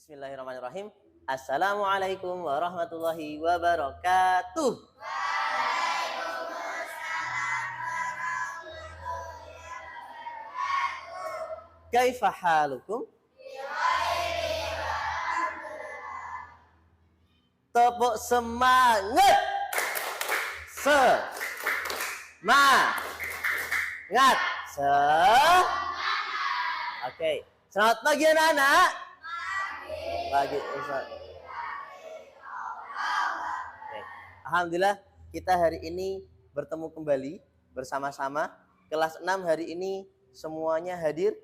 Bismillahirrahmanirrahim. Assalamualaikum warahmatullahi wabarakatuh. Kaifa halukum? Tepuk semangat. Semangat. Oke. Selamat pagi anak-anak. Pagi Ustaz. Oke. Alhamdulillah kita hari ini bertemu kembali bersama-sama. Kelas 6 hari ini semuanya hadir?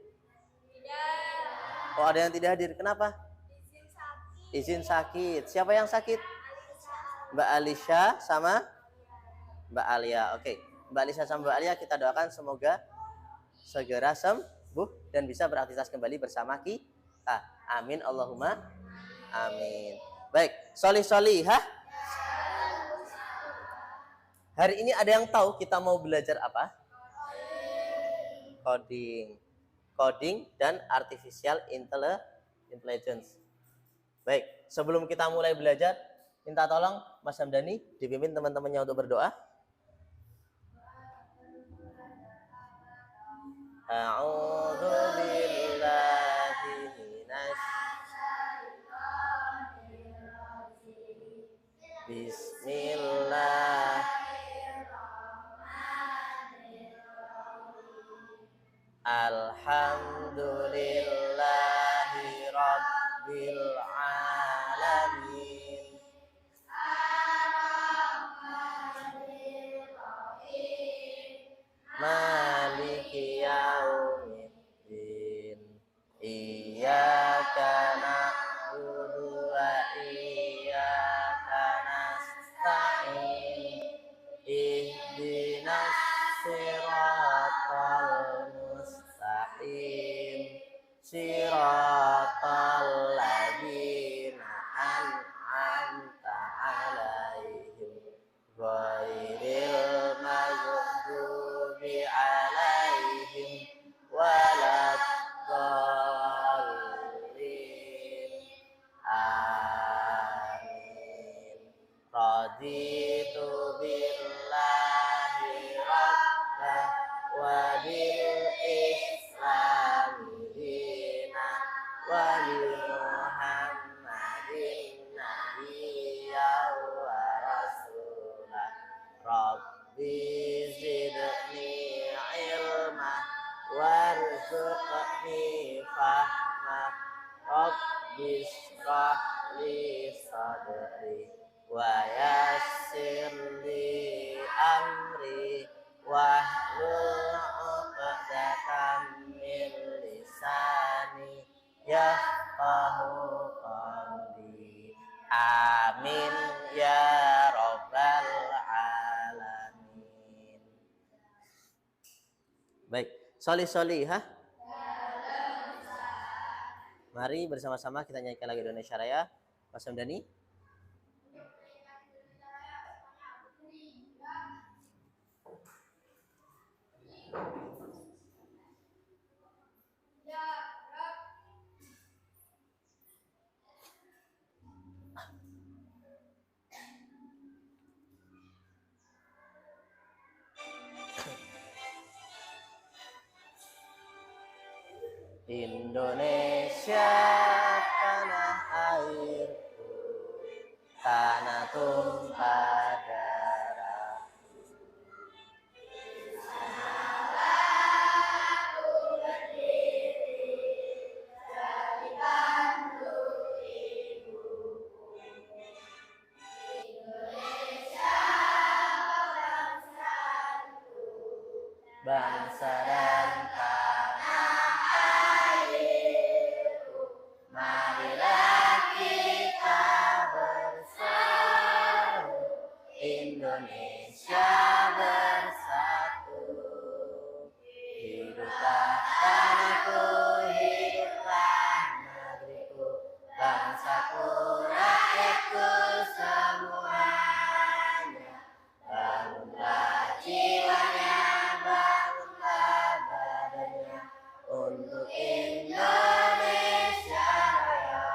Tidak. Oh, ada yang tidak hadir. Kenapa? Izin sakit. Siapa yang sakit? Mbak Alisha sama Mbak Alia. Oke. Mbak Alisha sama Mbak Alia kita doakan semoga segera sembuh dan bisa beraktivitas kembali bersama kita. Amin Allahumma amin. Baik, solih-solihah. Hari ini ada yang tahu kita mau belajar apa? Coding dan artificial intelligence. Baik, sebelum kita mulai belajar, minta tolong Mas Hamdani dipimpin teman-temannya untuk berdoa. A'udzu billahi minasy Bismillahirrahmanirrahim. Alhamdulillahi rabbil alamin. Maliki yaumiddin. Iyyaka na'budu wa iyyaka nasta'in. Ihdinas siratal mustaqim. Siratal ladzina an'amta 'alaihim ghairil maghdubi 'alaihim waladdallin. Amin. Raditu billahi rabbah wa bil islami dina wa bi Muhammadin nabiyya wa rasulah. Rabbi zidni ilma warzuqni fahma. Rabbi shrah li sadri wa yassir li amri wahlul 'uqdatam min lisani yafqahu qawli. Amin ya rabbal alamin. Baik, solih-solihah. Mari bersama-sama kita nyanyikan lagu Indonesia Raya. Mas Hamdani. Indonesia tanah airku, tanah tumpah darah. Sanalah berdiri dari tandu ibuku. Indonesia bangsaku, bangsa dan Indonesia bersatu. Hiduplah tanahku, hiduplah negeriku, bangsaku, rakyatku semuanya. Bangunlah jiwanya, bangunlah badannya untuk Indonesia Raya.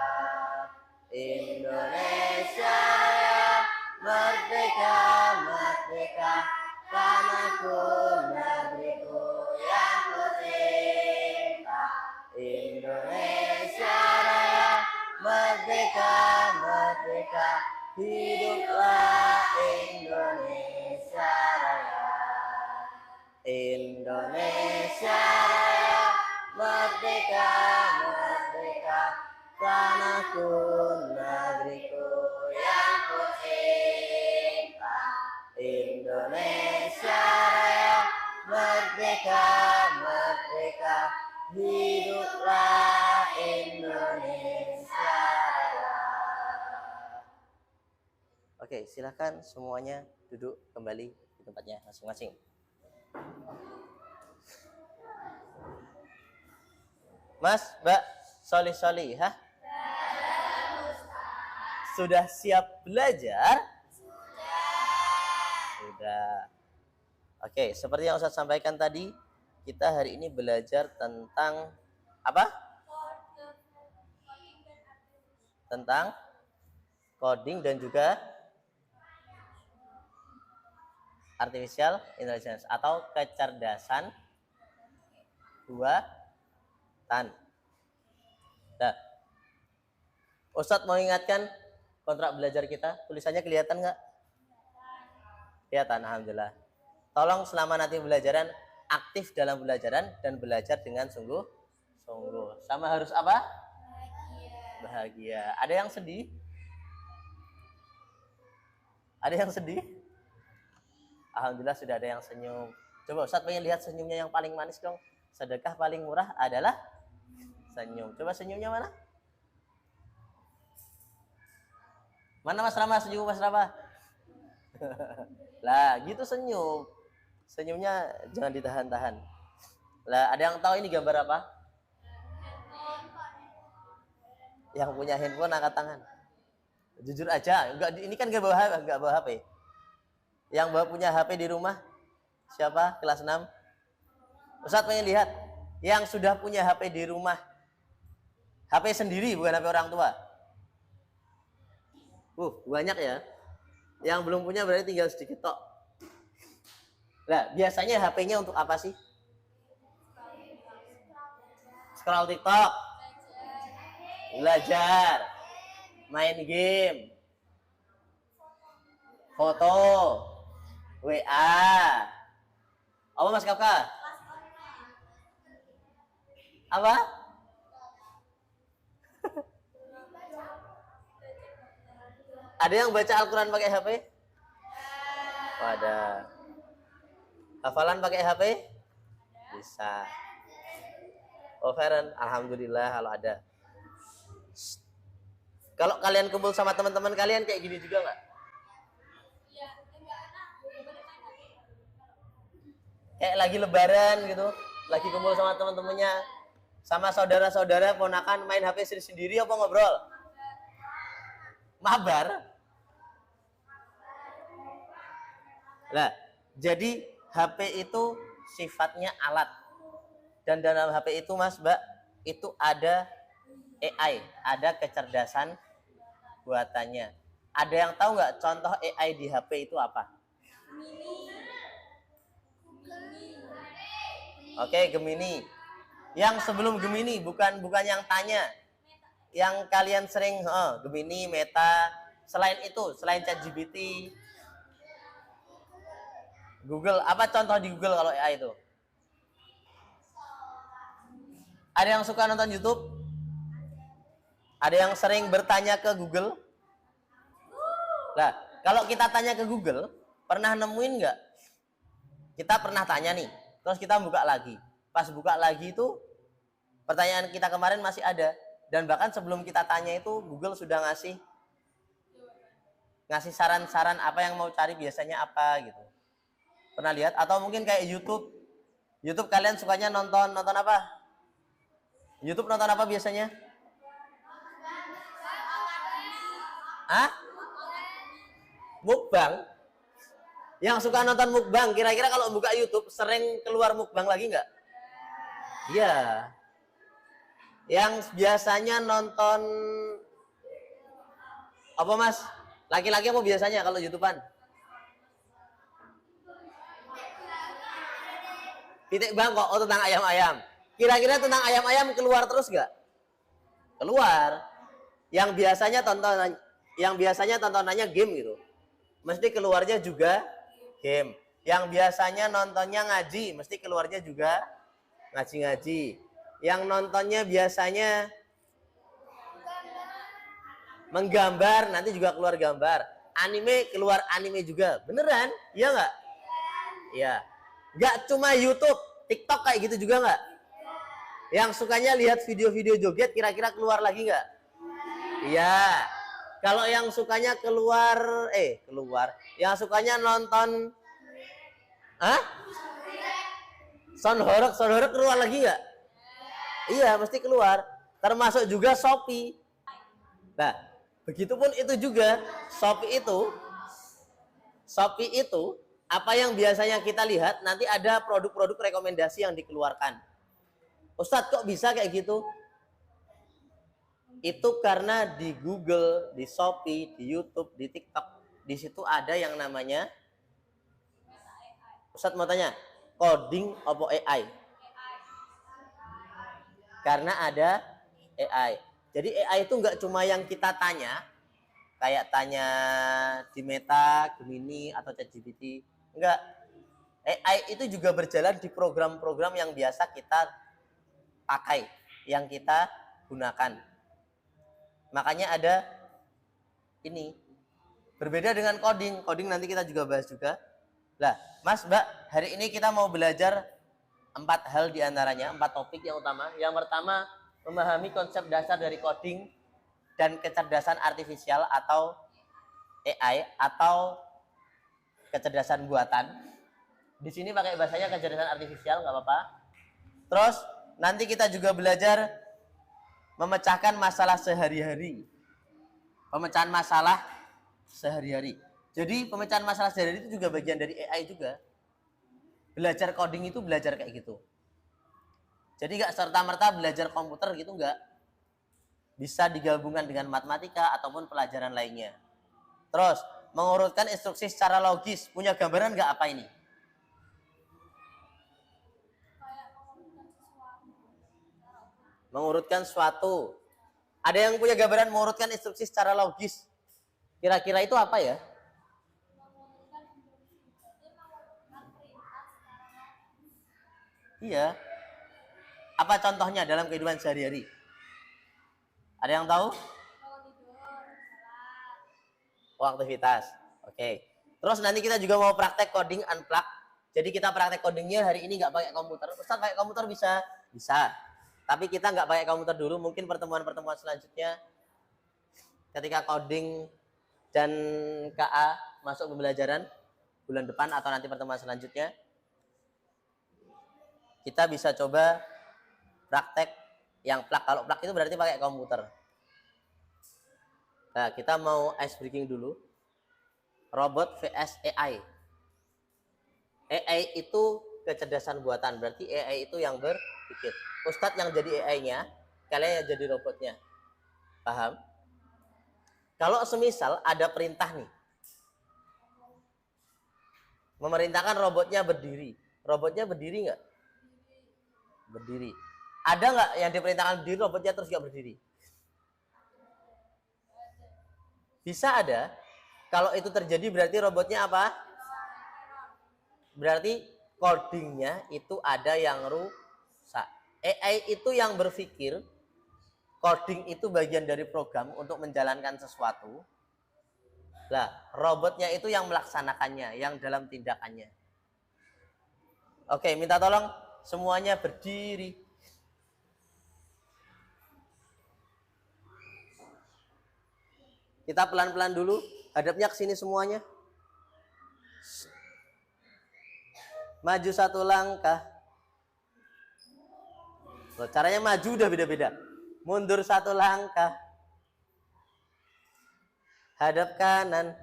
merdeka, hiduplah Indonesia Raya. Indonesia Raya, merdeka, merdeka, tanahku, negeriku yang kucinta. Indonesia Raya, merdeka, merdeka, hiduplah Indonesia Raya. Oke, silakan semuanya duduk kembali di tempatnya masing-masing. Mas, Mbak, Solihah, sudah siap belajar? Sudah. Oke, seperti yang Ustaz sampaikan tadi, kita hari ini belajar tentang apa? Tentang coding dan juga artificial intelligence atau kecerdasan buatan. Nah, Ustadz mau ingatkan kontrak belajar kita, tulisannya kelihatan nggak? Kelihatan, alhamdulillah. Tolong selama nanti pembelajaran aktif dalam pembelajaran dan belajar dengan sungguh-sungguh. Sama harus apa? Bahagia. Ada yang sedih? Ada yang sedih? Alhamdulillah sudah ada yang senyum. Coba Ustadz pengen lihat senyumnya yang paling manis dong. Sedekah paling murah adalah senyum. Coba senyumnya mana? Mana Mas Rama? Senyum Mas Rama. Lah gitu senyum. Senyumnya jangan ditahan-tahan. Lah ada yang tahu ini gambar apa? Yang punya handphone angkat tangan. Jujur aja, enggak, ini kan enggak bawa HP. Yang punya HP di rumah siapa? Kelas 6. Ustadz pengen lihat yang sudah punya HP di rumah. HP sendiri bukan HP orang tua. Banyak ya. Yang belum punya berarti tinggal sedikit tok. Nah, biasanya HP-nya untuk apa sih? Scroll TikTok. Belajar. Main game. Foto. WA. Apa Mas Kakak? Apa? Ada yang baca Al-Quran pakai HP? Oh, ada. Hafalan pakai HP? Bisa. Oh, Feren, alhamdulillah kalau ada. Kalau kalian kumpul sama teman-teman kalian kayak gini juga nggak? Kayak lagi lebaran gitu, lagi kumpul sama teman-temannya, sama saudara-saudara, ponakan main HP sendiri apa ngobrol? Mabar. Nah, jadi HP itu sifatnya alat. Dan dalam HP itu Mas, Mbak, itu ada AI, ada kecerdasan buatannya. Ada yang tahu nggak contoh AI di HP itu apa? Oke, Gemini. Yang sebelum Gemini, bukan yang tanya. Yang kalian sering, Gemini, Meta. Selain itu, selain ChatGPT, Google. Apa contoh di Google kalau AI itu? Ada yang suka nonton YouTube? Ada yang sering bertanya ke Google? Nah, kalau kita tanya ke Google, pernah nemuin nggak? Kita pernah tanya nih, terus kita buka lagi. Pas buka lagi itu, pertanyaan kita kemarin masih ada. Dan bahkan sebelum kita tanya itu, Google sudah ngasih saran-saran apa yang mau cari biasanya apa gitu. Pernah lihat? Atau mungkin kayak YouTube. YouTube kalian sukanya nonton apa? YouTube nonton apa biasanya? Hah? Mukbang? Yang suka nonton mukbang, kira-kira kalau buka YouTube sering keluar mukbang lagi nggak? Iya. Yang biasanya nonton apa Mas? Laki-laki apa biasanya kalau YouTubean? Titik Bangkok, tentang ayam-ayam. Kira-kira tentang ayam-ayam keluar terus nggak? Keluar. Yang biasanya yang biasanya tontonannya game gitu, mesti keluarnya juga game. Yang biasanya nontonnya ngaji, mesti keluarnya juga ngaji-ngaji. Yang nontonnya biasanya menggambar, nanti juga keluar gambar. Anime, keluar anime juga. Beneran? Iya nggak? Iya. Nggak cuma YouTube, TikTok kayak gitu juga nggak? Yang sukanya lihat video-video joget, kira-kira keluar lagi nggak? Iya. Kalau yang sukanya keluar, yang sukanya nonton, sound horror keluar lagi nggak? Iya, mesti keluar. Termasuk juga Shopee. Nah, begitupun itu juga Shopee itu apa yang biasanya kita lihat, nanti ada produk-produk rekomendasi yang dikeluarkan. Ustadz kok bisa kayak gitu? Itu karena di Google, di Shopee, di YouTube, di TikTok, di situ ada yang namanya, Ustadz mau tanya, coding apa AI? Karena ada AI. Jadi AI itu nggak cuma yang kita tanya, kayak tanya di Meta, Gemini, atau ChatGPT. Enggak. AI itu juga berjalan di program-program yang biasa kita pakai, yang kita gunakan. Makanya ada ini. Berbeda dengan coding. Coding nanti kita juga bahas juga. Lah, Mas, Mbak, hari ini kita mau belajar 4 hal diantaranya, 4 topik yang utama. Yang pertama, memahami konsep dasar dari coding dan kecerdasan artifisial atau AI atau kecerdasan buatan. Di sini pakai bahasanya kecerdasan artifisial, nggak apa-apa. Terus nanti kita juga belajar memecahkan masalah sehari-hari. Pemecahan masalah sehari-hari. Jadi pemecahan masalah sehari-hari itu juga bagian dari AI juga. Belajar coding itu belajar kayak gitu. Jadi nggak serta-merta belajar komputer gitu, nggak. Bisa digabungkan dengan matematika ataupun pelajaran lainnya. Terus, mengurutkan instruksi secara logis. Punya gambaran nggak apa ini? Mengurutkan suatu. Ada yang punya gambaran mengurutkan instruksi secara logis? Kira-kira itu apa ya? Iya. Apa contohnya dalam kehidupan sehari-hari? Ada yang tahu? Oh, aktivitas. Oke. Terus nanti kita juga mau praktek coding unplug. Jadi kita praktek codingnya hari ini nggak pakai komputer. Ustaz, pakai komputer bisa? Bisa. Tapi kita nggak pakai komputer dulu. Mungkin pertemuan-pertemuan selanjutnya ketika coding dan KA masuk pembelajaran bulan depan atau nanti pertemuan selanjutnya, kita bisa coba praktek yang plug. Kalau plug itu berarti pakai komputer. Nah, kita mau ice breaking dulu. Robot vs AI. AI itu kecerdasan buatan, berarti AI itu yang berpikir. Ustadz yang jadi AI-nya, kalian yang jadi robotnya. Paham? Kalau semisal ada perintah nih, memerintahkan robotnya berdiri. Robotnya berdiri nggak? Berdiri. Ada nggak yang diperintahkan berdiri, robotnya terus nggak berdiri? Bisa ada. Kalau itu terjadi berarti robotnya apa? Berarti codingnya itu ada yang rusak. AI itu yang berpikir, coding itu bagian dari program untuk menjalankan sesuatu. Lah, robotnya itu yang melaksanakannya, yang dalam tindakannya. Oke, minta tolong semuanya berdiri. Kita pelan-pelan dulu, hadapnya ke sini semuanya. Maju 1 langkah. Loh, caranya maju udah beda-beda. Mundur 1 langkah. Hadap kanan.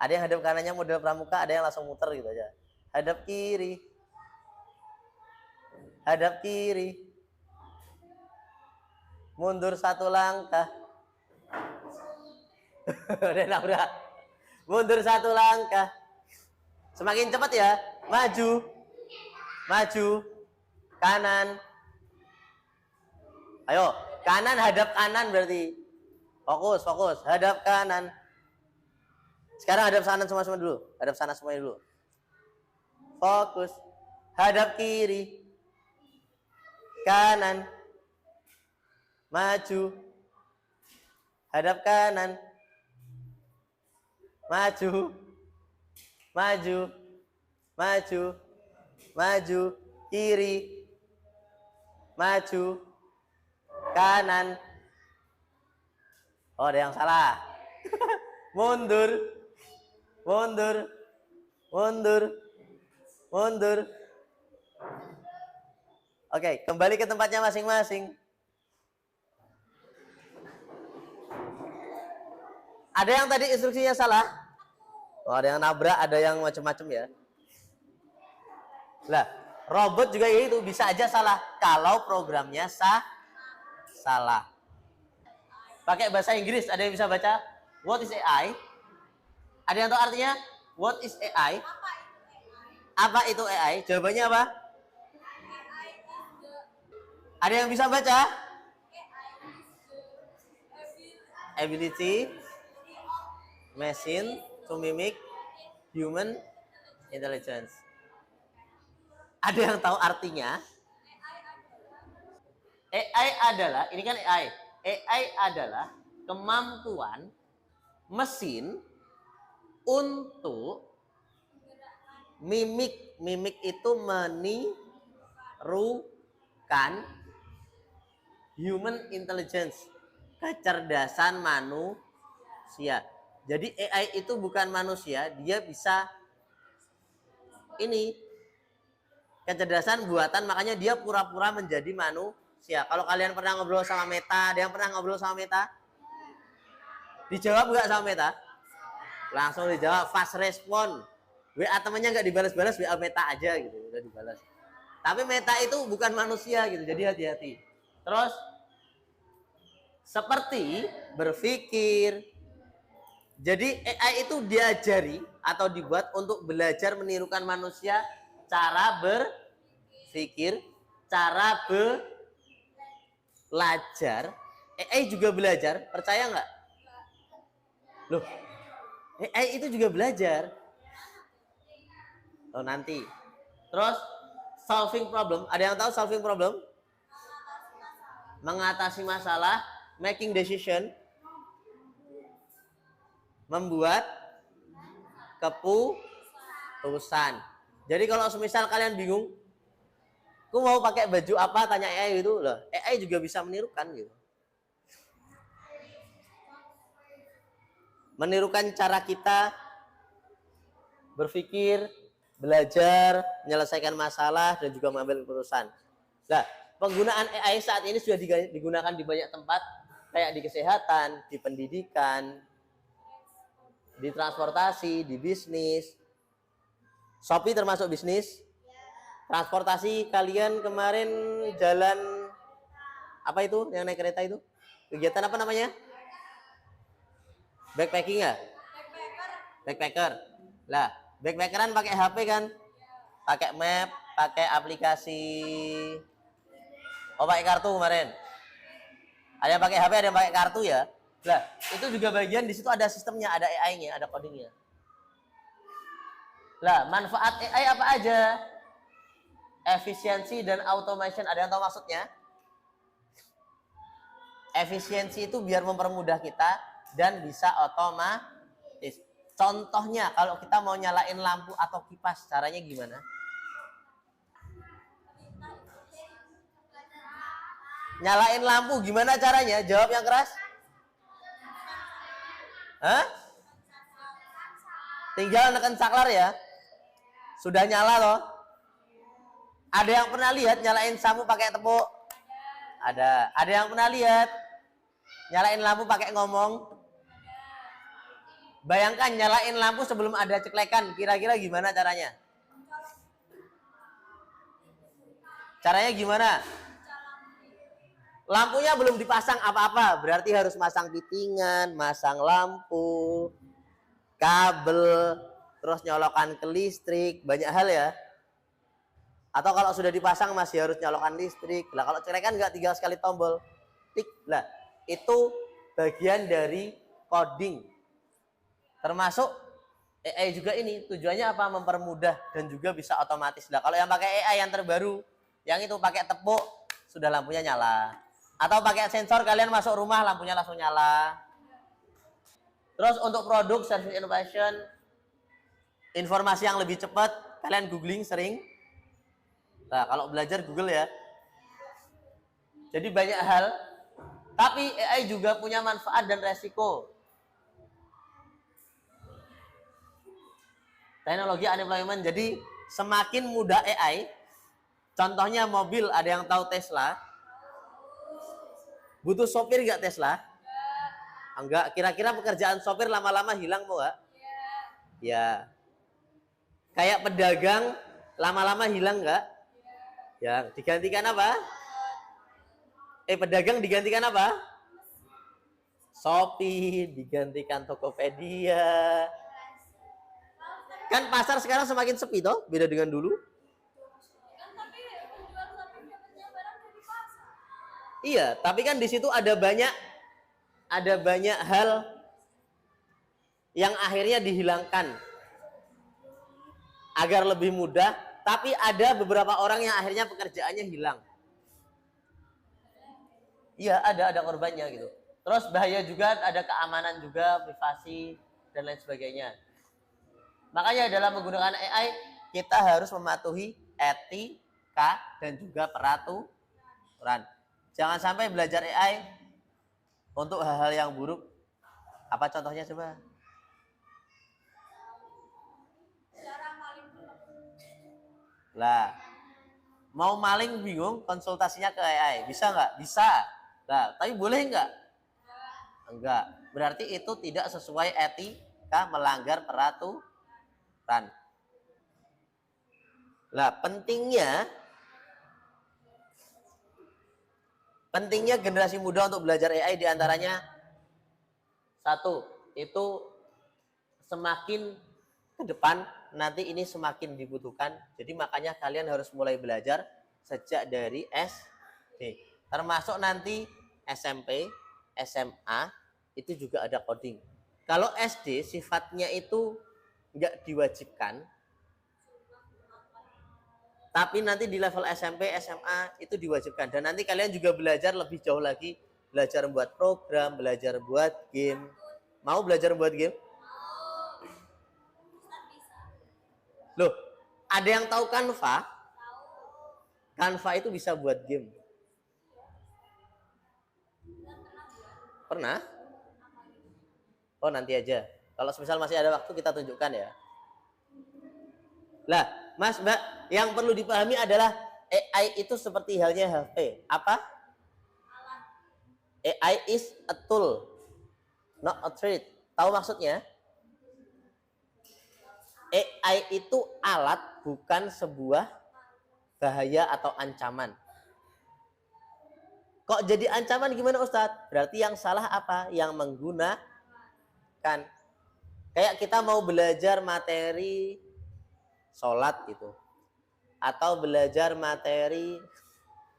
Ada yang hadap kanannya model pramuka, ada yang langsung muter gitu aja. Hadap kiri. Hadap kiri. Mundur 1 langkah. Udah. Mundur 1 langkah. Semakin cepat ya. Maju. Maju. Kanan. Ayo, kanan hadap kanan berarti. Fokus, fokus. Hadap kanan. Sekarang hadap kanan semua-semua dulu. Hadap sana semuanya dulu. Fokus. Hadap kiri. Kanan. Maju. Hadap kanan. Maju. Maju. Maju. Maju. Kiri. Maju. Kanan. Oh, ada yang salah. Mundur. Mundur. Mundur. Mundur. Oke, kembali ke tempatnya masing-masing. Ada yang tadi instruksinya salah? Oh, ada yang nabrak, ada yang macam-macam ya. Lah, robot juga itu bisa aja salah kalau programnya salah. Pakai bahasa Inggris, ada yang bisa baca? What is AI? Ada yang tahu artinya? What is AI? Apa itu AI? Jawabannya apa? Ada yang bisa baca? Ability machine to mimic human intelligence. Ada yang tahu artinya? AI adalah, ini kan AI. AI adalah kemampuan mesin untuk mimik. Mimik itu menirukan human intelligence, kecerdasan manusia. Jadi AI itu bukan manusia, dia bisa ini kecerdasan buatan, makanya dia pura-pura menjadi manusia. Kalau kalian pernah ngobrol sama Meta, ada yang pernah ngobrol sama Meta? Dijawab nggak sama Meta? Langsung dijawab, fast respon. WA temennya nggak dibalas-balas, WA Meta aja gitu, udah dibalas. Tapi Meta itu bukan manusia gitu, jadi hati-hati. Terus seperti berpikir. Jadi AI itu diajari atau dibuat untuk belajar menirukan manusia, cara berpikir, cara belajar. AI juga belajar, percaya nggak? Loh, AI itu juga belajar. Oh, nanti. Terus solving problem, ada yang tahu solving problem? Mengatasi masalah, making decision, membuat keputusan. Jadi kalau semisal kalian bingung, aku mau pakai baju apa, tanya AI gitu loh. AI juga bisa menirukan gitu. Menirukan cara kita berpikir, belajar, menyelesaikan masalah, dan juga mengambil keputusan. Nah, penggunaan AI saat ini sudah digunakan di banyak tempat, kayak di kesehatan, di pendidikan, di transportasi, di bisnis. Shopee termasuk bisnis. Transportasi, kalian kemarin jalan apa itu yang naik kereta itu? Kegiatan apa namanya? Backpacking ya? Backpacker. Lah, backpackeran pakai HP kan? Pakai map, pakai aplikasi. Oh, pakai kartu kemarin. Ada yang pakai HP, ada yang pakai kartu ya? Lah, itu juga bagian di situ ada sistemnya, ada AI-nya, ada codingnya. Lah, manfaat AI apa aja? Efisiensi dan automation. Ada yang tahu maksudnya? Efisiensi itu biar mempermudah kita dan bisa otomatis. Contohnya, kalau kita mau nyalain lampu atau kipas, caranya gimana? Nyalain lampu, gimana caranya? Jawab yang keras. Hah? Tinggal neken saklar ya. Sudah nyala loh. Ada yang pernah lihat nyalain lampu pakai tepuk? Ada. Ada yang pernah lihat nyalain lampu pakai ngomong? Bayangkan nyalain lampu sebelum ada ceklekan, kira-kira gimana caranya? Caranya gimana? Lampunya belum dipasang apa-apa, berarti harus masang fittingan, masang lampu, kabel, terus nyolokan ke listrik, banyak hal ya. Atau kalau sudah dipasang masih harus nyolokan listrik. Lah kalau ceklekan nggak, tinggal sekali tombol, tik. Lah itu bagian dari coding. Termasuk AI juga ini tujuannya apa? Mempermudah dan juga bisa otomatis. Lah kalau yang pakai AI yang terbaru, yang itu pakai tepuk sudah lampunya nyala. Atau pakai sensor kalian masuk rumah lampunya langsung nyala. Terus untuk produk service innovation, informasi yang lebih cepat, kalian googling sering. Nah, kalau belajar Google ya. Jadi banyak hal, tapi AI juga punya manfaat dan resiko. Teknologi unemployment. Jadi semakin mudah AI, contohnya mobil, ada yang tahu Tesla? Butuh sopir nggak Tesla? Enggak. Kira-kira pekerjaan sopir lama-lama hilang mau nggak? Ya. Kayak pedagang lama-lama hilang nggak? Ya. Digantikan apa? Pedagang digantikan apa? Shopee, digantikan Tokopedia. Kan pasar sekarang semakin sepi toh, beda dengan dulu. Iya, tapi kan di situ ada banyak hal yang akhirnya dihilangkan agar lebih mudah, tapi ada beberapa orang yang akhirnya pekerjaannya hilang. Iya, ada korbannya gitu. Terus bahaya juga, ada keamanan juga, privasi dan lain sebagainya. Makanya dalam menggunakan AI kita harus mematuhi etika dan juga peraturan. Jangan sampai belajar AI untuk hal-hal yang buruk. Apa contohnya coba? Lah, mau maling bingung, konsultasinya ke AI. Bisa nggak? Bisa. Lah, tapi boleh nggak? Enggak. Berarti itu tidak sesuai etika, melanggar peraturan. Lah, pentingnya generasi muda untuk belajar AI diantaranya satu, itu semakin ke depan nanti ini semakin dibutuhkan. Jadi makanya kalian harus mulai belajar sejak dari SD. Termasuk nanti SMP, SMA itu juga ada coding. Kalau SD sifatnya itu nggak diwajibkan, tapi nanti di level SMP, SMA itu diwajibkan. Dan nanti kalian juga belajar lebih jauh lagi, belajar membuat program, belajar buat game. Mau belajar buat game? Loh, ada yang tahu Canva? Canva itu bisa buat game. Pernah? Oh, nanti aja. Kalau misal masih ada waktu kita tunjukkan ya. Lah, Mas, Mbak, yang perlu dipahami adalah AI itu seperti halnya HP. Apa? AI is a tool, not a threat. Tahu maksudnya? AI itu alat, bukan sebuah bahaya atau ancaman. Kok jadi ancaman gimana Ustadz? Berarti yang salah apa? Yang menggunakan. Kayak kita mau belajar materi sholat gitu. Atau belajar materi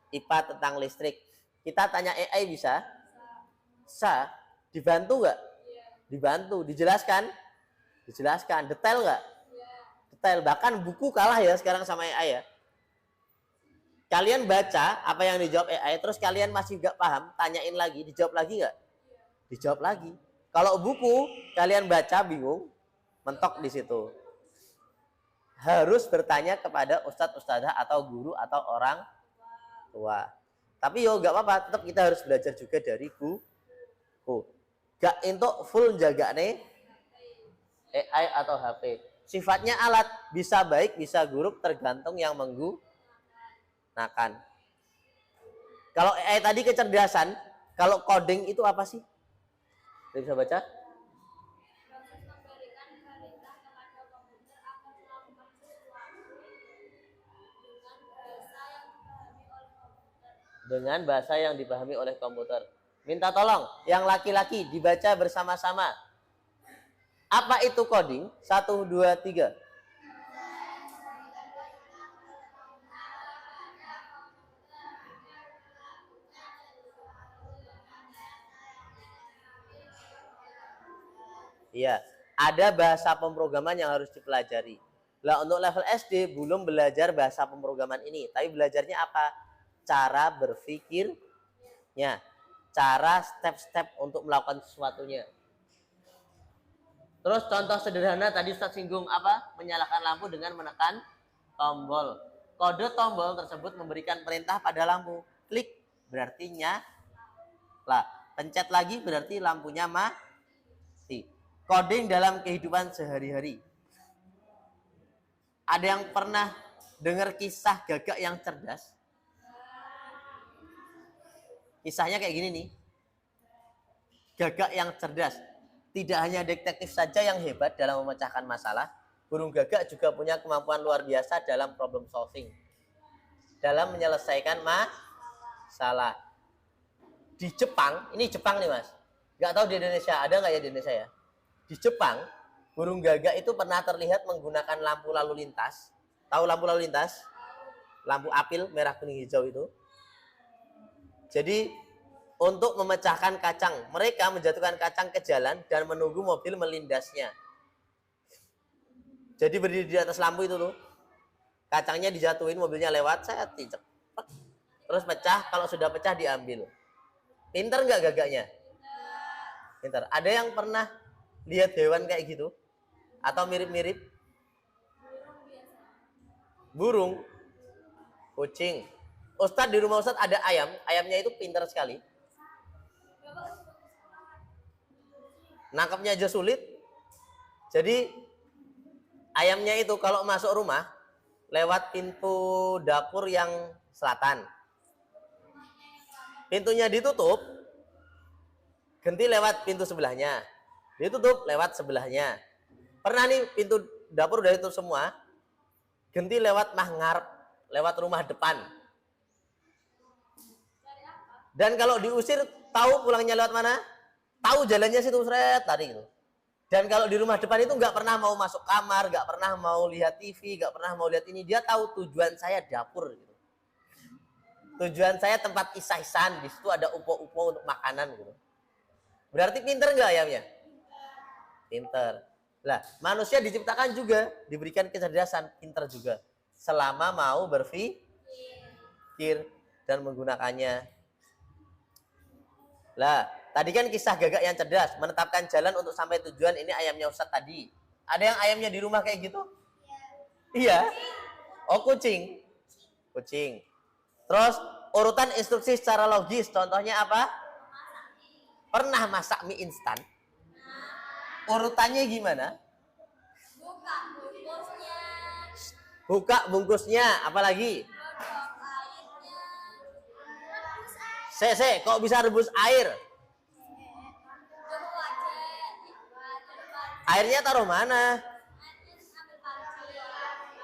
IPA tentang listrik. Kita tanya AI bisa? Bisa. Dibantu nggak? Dibantu. Dijelaskan? Dijelaskan. Detail nggak? Detail. Bahkan buku kalah ya sekarang sama AI ya. Kalian baca apa yang dijawab AI, terus kalian masih nggak paham, tanyain lagi, dijawab lagi nggak? Dijawab lagi. Kalau buku kalian baca bingung, mentok di situ. Harus bertanya kepada ustadz, ustadzah atau guru atau orang tua. Tapi yo nggak apa-apa, tetap kita harus belajar juga dari buku. Gak untuk full jaga nih AI atau HP. Sifatnya alat, bisa baik, bisa buruk, tergantung yang menggunakan. Kalau AI tadi kecerdasan, kalau coding itu apa sih? Bisa baca? Dengan bahasa yang dipahami oleh komputer. Minta tolong, yang laki-laki dibaca bersama-sama. Apa itu coding? 1, 2, 3. Iya, ada bahasa pemrograman yang harus dipelajari. Lah untuk level SD belum belajar bahasa pemrograman ini, tapi belajarnya apa? Cara berpikirnya, cara step-step untuk melakukan sesuatunya. Terus contoh sederhana tadi Ustaz singgung apa? Menyalakan lampu dengan menekan tombol. Kode tombol tersebut memberikan perintah pada lampu. Klik berarti nyala. Pencet lagi berarti lampunya mati. Coding dalam kehidupan sehari-hari. Ada yang pernah dengar kisah gagak yang cerdas? Kisahnya kayak gini nih. Gagak yang cerdas. Tidak hanya detektif saja yang hebat dalam memecahkan masalah, burung gagak juga punya kemampuan luar biasa dalam problem solving. Dalam menyelesaikan masalah. Di Jepang, ini Jepang nih mas. Nggak tahu di Indonesia, ada nggak ya di Indonesia ya? Di Jepang, burung gagak itu pernah terlihat menggunakan lampu lalu lintas. Tahu lampu lalu lintas? Lampu apil, merah, kuning, hijau itu. Jadi, untuk memecahkan kacang, mereka menjatuhkan kacang ke jalan dan menunggu mobil melindasnya. Jadi berdiri di atas lampu itu tuh. Kacangnya dijatuhin, mobilnya lewat, saya cepet. Terus pecah, kalau sudah pecah diambil. Pinter nggak gagaknya? Pinter. Ada yang pernah lihat hewan kayak gitu? Atau mirip-mirip? Burung, kucing. Ustadz di rumah Ustadz ada ayam. Ayamnya itu pinter sekali. Nangkapnya aja sulit. Jadi ayamnya itu kalau masuk rumah lewat pintu dapur yang selatan. Pintunya ditutup, ganti lewat pintu sebelahnya. Ditutup lewat sebelahnya. Pernah nih pintu dapur udah ditutup semua, ganti lewat ngarep, lewat rumah depan. Dan kalau diusir, tahu pulangnya lewat mana? Tahu jalannya situ seret tadi gitu. Dan kalau di rumah depan itu nggak pernah mau masuk kamar, nggak pernah mau lihat TV, nggak pernah mau lihat ini. Dia tahu tujuan saya dapur gitu. Tujuan saya tempat isah-isahan, di situ ada upo-upo untuk makanan gitu. Berarti pinter nggak ayamnya? Pinter. Lah, manusia diciptakan juga diberikan kecerdasan, pinter juga. Selama mau berpikir dan menggunakannya. Lah, tadi kan kisah gagak yang cerdas, menetapkan jalan untuk sampai tujuan. Ini ayamnya Ustadz tadi. Ada yang ayamnya di rumah kayak gitu? Iya. Oh, kucing. Kucing. Terus urutan instruksi secara logis, contohnya apa? Pernah masak mie instan? Urutannya gimana? Buka bungkusnya. Buka bungkusnya, apalagi? Kok bisa rebus air? Airnya taruh mana?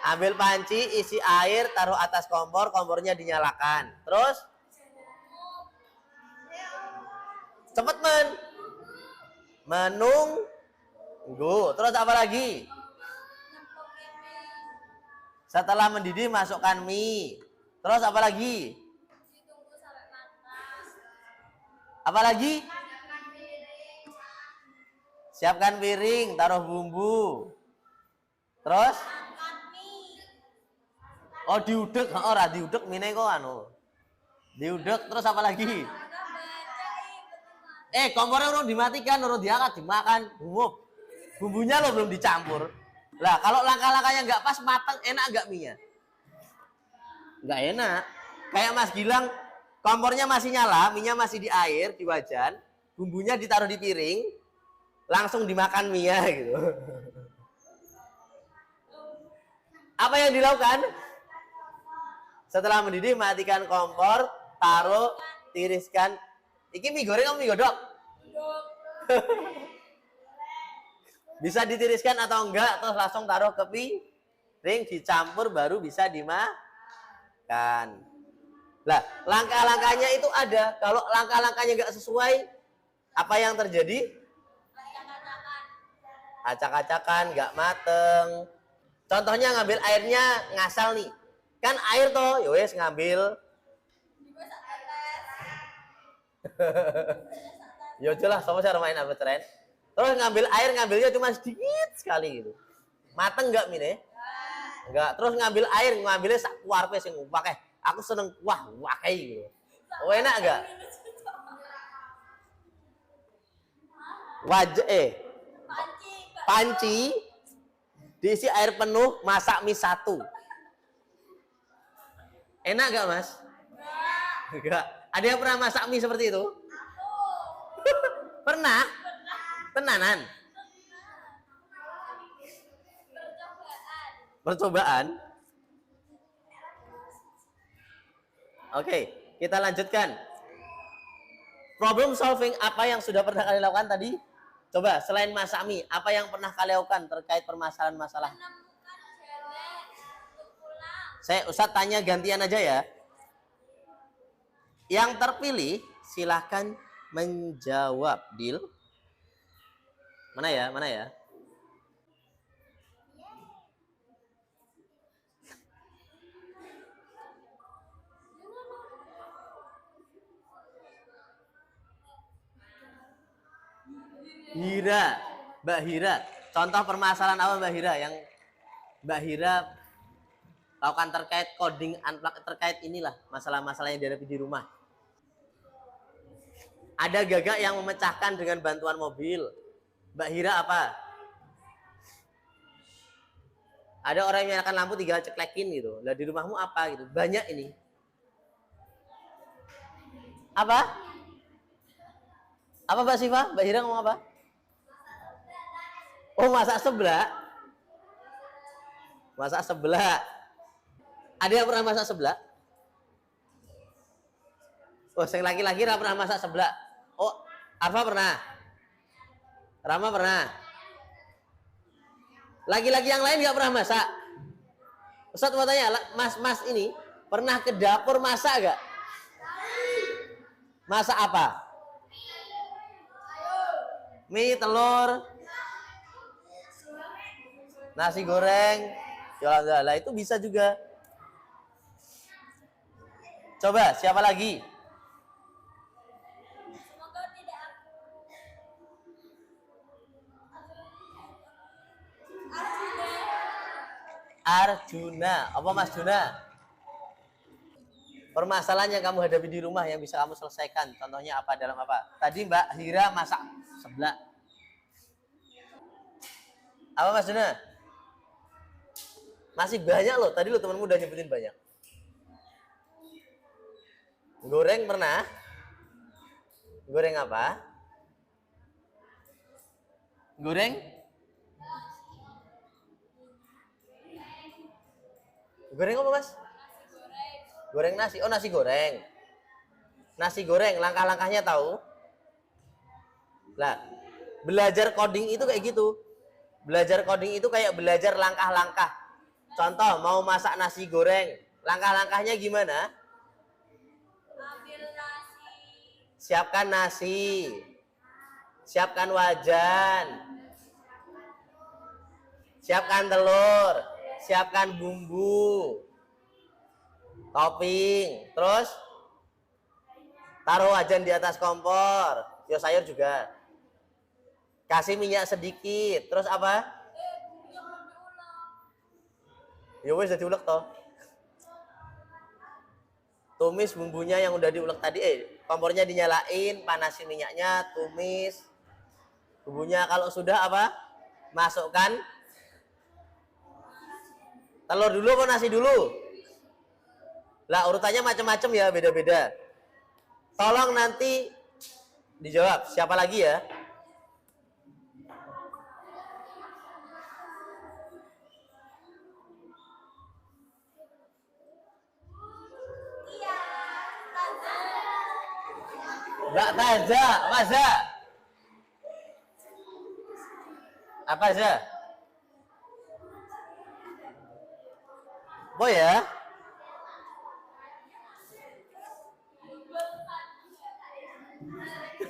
Ambil panci, isi air, taruh atas kompor, kompornya dinyalakan. Terus? Cepet menunggu. Terus apa lagi? Setelah mendidih masukkan mie. Terus apa lagi? Apa lagi? Siapkan piring, taruh bumbu. Terus? Oh, diudek, ora diudek mine kok anu. Diudek terus apa lagi? Kompornya urung dimatikan, urung diangkat, dimakan. Bumbunya lo belum dicampur. Lah, kalau langkah-langkahnya nggak pas matang, enak nggak mie-nya? Nggak enak. Kayak Mas Gilang, kompornya masih nyala, mie-nya masih di air, di wajan, bumbunya ditaruh di piring, langsung dimakan mie-nya gitu. Apa yang dilakukan? Setelah mendidih, matikan kompor, taruh, tiriskan. Iki mie goreng atau mie godok? Bisa ditiriskan atau enggak, terus langsung taruh ke piring, dicampur, baru bisa dimakan. Lah, langkah-langkahnya itu ada. Kalau langkah-langkahnya enggak sesuai, apa yang terjadi? Acak-acakan, enggak mateng. Contohnya ngambil airnya ngasal nih. Kan air toh, yowes ngambil. Yo jelas sama cara main apa tren. Terus ngambil air, ngambilnya cuma sedikit sekali gitu. Mateng nggak mine? Enggak. Terus ngambil air, ngambilnya sak kuarpe sing pakai. Aku seneng wah wakai gitu. Oh, enak enggak? Wajah panci diisi air penuh, masak mie 1. Enak enggak, Mas? Enggak. Ada yang pernah masak mie seperti itu? Pernah? Tenanan? Percobaan? Oke, kita lanjutkan. Problem solving apa yang sudah pernah kalian lakukan tadi? Coba, selain masak mie, apa yang pernah kalian lakukan terkait permasalahan masalah? Ustadz tanya gantian aja ya. Yang terpilih, silahkan menjawab. Deal? Mana ya? Mana ya? Hira, Mbak Hira. Contoh permasalahan apa Mbak Hira yang Mbak Hira lakukan terkait coding unplug, terkait inilah masalah-masalah yang dihadapi di rumah. Ada gagak yang memecahkan dengan bantuan mobil. Mbak Hira apa? Ada orang yang nyalakan lampu tinggal ceklekin gitu. Lah di rumahmu apa gitu? Banyak ini. Apa? Apa Mbak Siva? Mbak Hira ngomong apa? Oh, masak seblak. Masak seblak. Ada yang pernah masak seblak? Oh, yang laki-laki pernah masak seblak. Oh, Arfa pernah. Rama pernah. Laki-laki yang lain nggak pernah masak. Ustadz mau tanya, mas ini pernah ke dapur masak nggak? Masak apa? Mie, telur, nasi goreng, lah itu bisa juga. Coba, siapa lagi? Semoga tidak aku. Arjuna. Apa Mas Juna? Permasalahan yang kamu hadapi di rumah yang bisa kamu selesaikan. Contohnya apa, dalam apa? Tadi Mbak Hira masak seblak. Apa Mas Juna? Masih banyak loh. Tadi lo temanmu udah nyebutin banyak. Goreng pernah? Goreng apa? Goreng? Goreng apa Mas? Goreng nasi. Oh, nasi goreng. Nasi goreng, langkah-langkahnya tahu? Lah, belajar coding itu kayak gitu. Belajar coding itu kayak belajar langkah-langkah. Contoh, mau masak nasi goreng. Langkah-langkahnya gimana? Ambil nasi. Siapkan nasi. Siapkan wajan. Siapkan telur. Siapkan bumbu. Topping. Terus taruh wajan di atas kompor. Yo, sayur juga. Kasih minyak sedikit. Terus apa? Ya wes udah diulek toh. Tumis bumbunya yang udah diulek tadi. Kompornya dinyalain, panasin minyaknya, tumis bumbunya. Kalau sudah apa? Masukkan telur dulu apa nasi dulu? Lah urutannya macam-macam ya, beda-beda. Tolong nanti dijawab. Siapa lagi ya? Mbak Taza, Maza. Apa aja? Boy ya?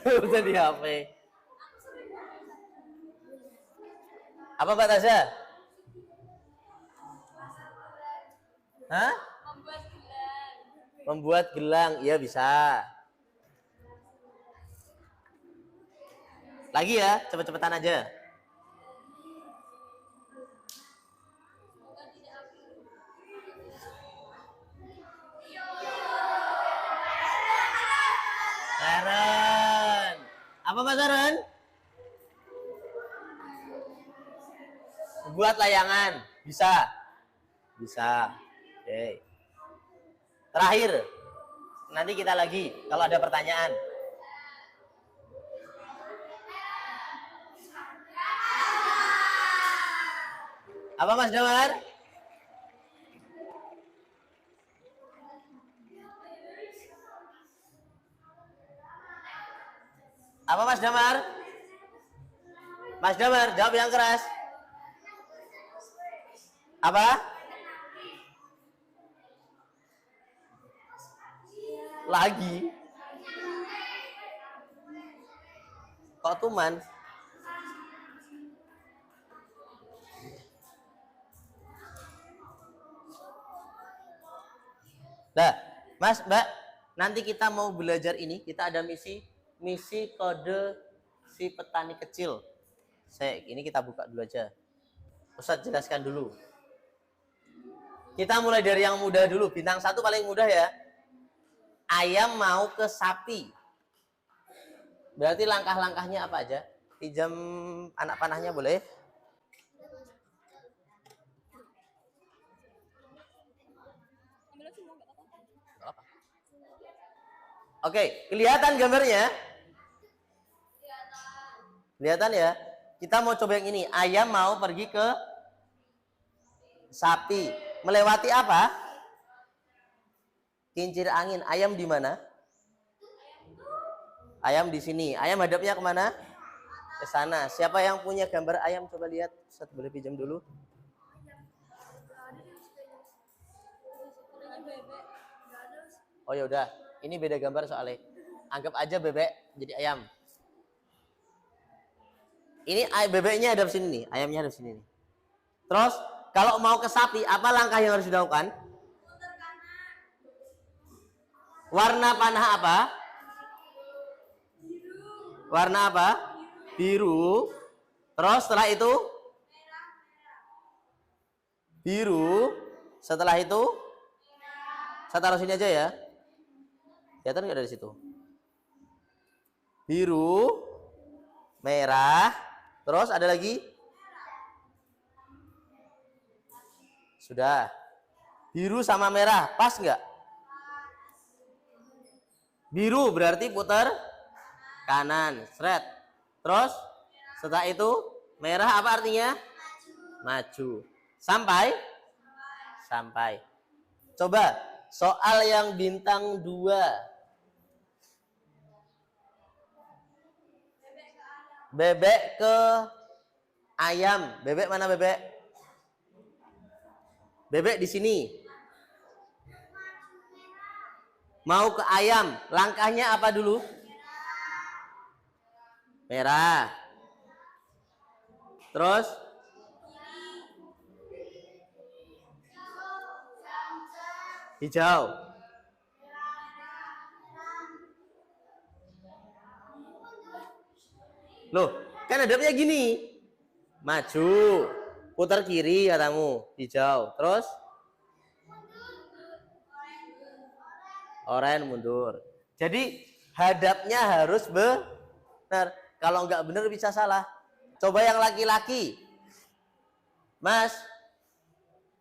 Udah di HP. Apa Mbak Taza? Hah? Membuat gelang. Membuat gelang, iya bisa. Lagi ya, cepet-cepetan aja. Eren. Apa Mas Eren? Buat layangan. Bisa? Bisa. Oke. Terakhir. Nanti kita lagi kalau ada pertanyaan. Apa Mas Damar? Apa Mas Damar? Mas Damar, jawab yang keras. Apa? Lagi? Kok tuman? Nah, Mas, Mbak, nanti kita mau belajar ini, kita ada misi kode si petani kecil. Ini kita buka dulu aja. Ustadz jelaskan dulu. Kita mulai dari yang mudah dulu. Bintang 1 paling mudah ya. Ayam mau ke sapi. Berarti langkah-langkahnya apa aja? Pinjam anak panahnya boleh? Oke, kelihatan gambarnya? Kelihatan ya? Kita mau coba yang ini. Ayam mau pergi ke sapi. Melewati apa? Kincir angin. Ayam di mana? Ayam di sini. Ayam hadapnya kemana? Ke sana. Siapa yang punya gambar ayam? Coba lihat. Ustaz boleh pinjam dulu? Oh ya udah. Ini beda gambar soalnya. Anggap aja bebek jadi ayam. Ini bebeknya hadap sini nih. Ayamnya hadap sini nih. Terus kalau mau ke sapi, apa langkah yang harus dilakukan? Warna panah apa? Warna apa? Biru. Terus setelah itu? Biru. Setelah itu? Saya taruh sini aja ya. Kelihatan nggak dari situ? Biru, merah, terus ada lagi? Sudah. Biru sama merah, pas nggak? Biru berarti putar kanan, seret. Terus setelah itu merah apa artinya? Maju. Sampai? Sampai. Coba soal yang bintang 2. Bebek ke ayam. Bebek mana bebek? Bebek di sini. Mau ke ayam. Langkahnya apa dulu? Merah. Terus? Hijau. Loh, kan hadapnya gini. Maju, putar kiri katamu, hijau. Terus? Oranye mundur. Jadi hadapnya harus benar. Kalau nggak benar bisa salah. Coba yang laki-laki. Mas,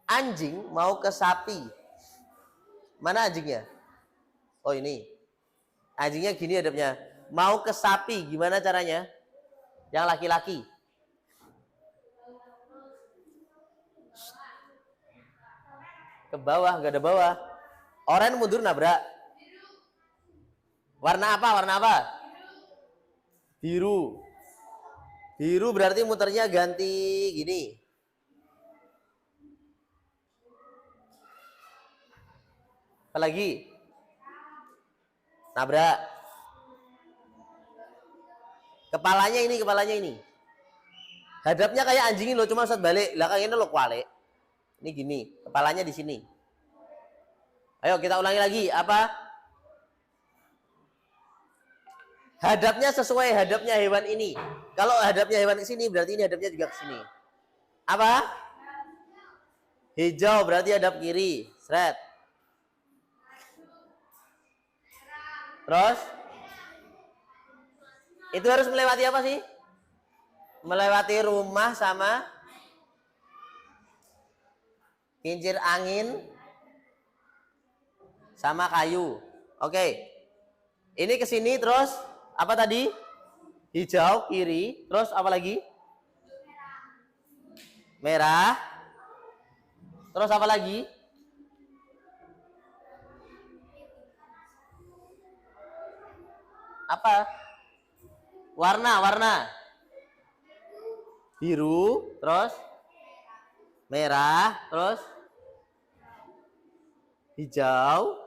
anjing mau ke sapi. Mana anjingnya? Oh ini. Anjingnya gini hadapnya. Mau ke sapi, gimana caranya? Yang laki-laki. Ke bawah, nggak ada bawah. Oranye mundur nabrak. Warna apa? Warna apa? Biru. Biru berarti muternya ganti gini. Apa lagi? Nabrak. Kepalanya ini. Hadapnya kayak anjing lo, cuma saat balik, belakangnya lo kualik. Ini gini, kepalanya di sini. Ayo kita ulangi lagi. Apa? Hadapnya sesuai hadapnya hewan ini. Kalau hadapnya hewan ke sini, berarti ini hadapnya juga ke sini. Apa? Hijau berarti hadap kiri. Seret. Terus? Itu harus melewati apa sih? Melewati rumah sama kincir angin sama kayu. Oke. Ini ke sini terus apa tadi? Hijau kiri, terus apa lagi? Merah. Terus apa lagi? Apa? Warna. Biru, terus merah, terus hijau,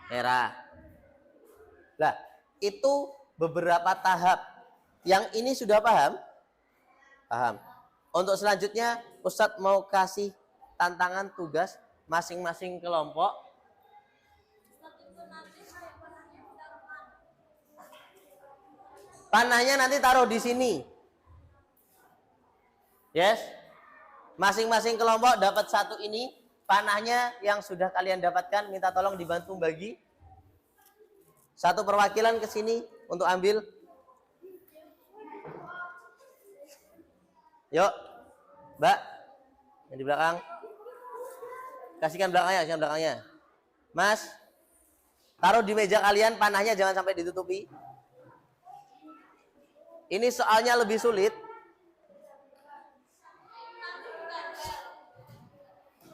merah. Nah, itu beberapa tahap. Yang ini sudah paham? Paham. Untuk selanjutnya, Ustadz mau kasih tantangan tugas masing-masing kelompok. Panahnya nanti taruh di sini. Yes. Masing-masing kelompok dapat satu ini. Panahnya yang sudah kalian dapatkan minta tolong dibantu bagi. Satu perwakilan ke sini untuk ambil. Yuk. Mbak. Yang di belakang. Kasihkan belakangnya. Mas. Taruh di meja kalian, panahnya jangan sampai ditutupi. Ini soalnya lebih sulit.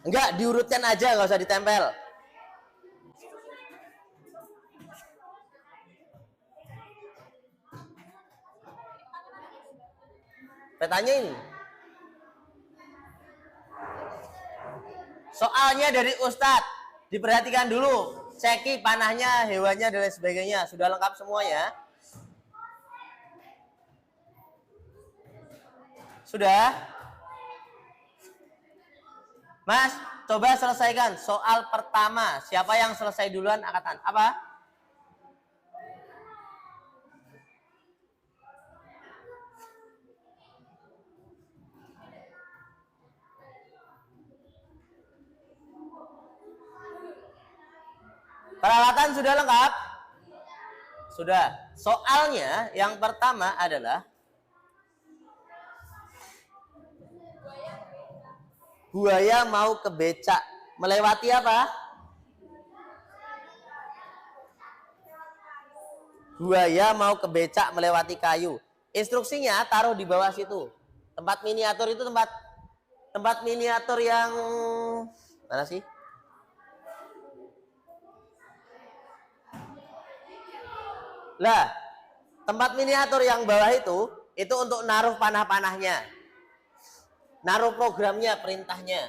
Enggak, diurutkan aja, nggak usah ditempel. Petanya ini. Soalnya dari Ustadz. Diperhatikan dulu. Ceki panahnya, hewannya, dan lain sebagainya. Sudah lengkap semuanya? Sudah? Mas, coba selesaikan soal pertama. Siapa yang selesai duluan angkatan? Apa? Peralatan sudah lengkap? Sudah. Soalnya yang pertama adalah buaya mau ke becak. Melewati apa? Buaya mau ke becak melewati kayu. Instruksinya taruh di bawah situ. Tempat miniatur itu tempat miniatur yang mana sih? Lah, tempat miniatur yang bawah itu untuk naruh panah-panahnya. Naruh programnya, perintahnya.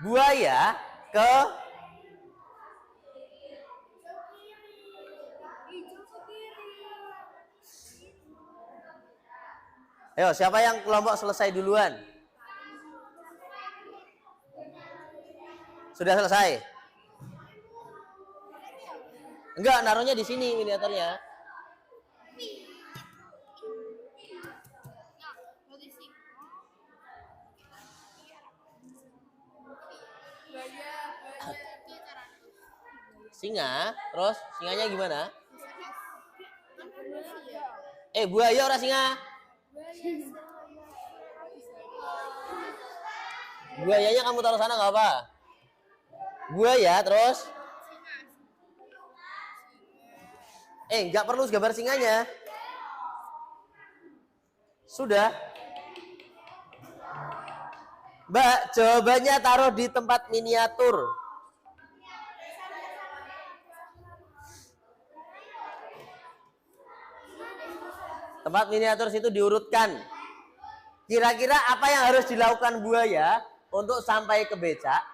Buaya ke Ayo, siapa yang kelompok selesai duluan? Sudah selesai? Enggak, naruhnya di sini miniaturnya. Singa, terus singanya gimana? Buaya orang singa. Buayanya kamu taruh sana nggak apa? Buaya terus? Nggak perlu gambar singanya. Sudah. Mbak, jawabannya taruh di tempat miniatur. Tempat miniatur situ diurutkan. Kira-kira apa yang harus dilakukan buaya untuk sampai ke becak?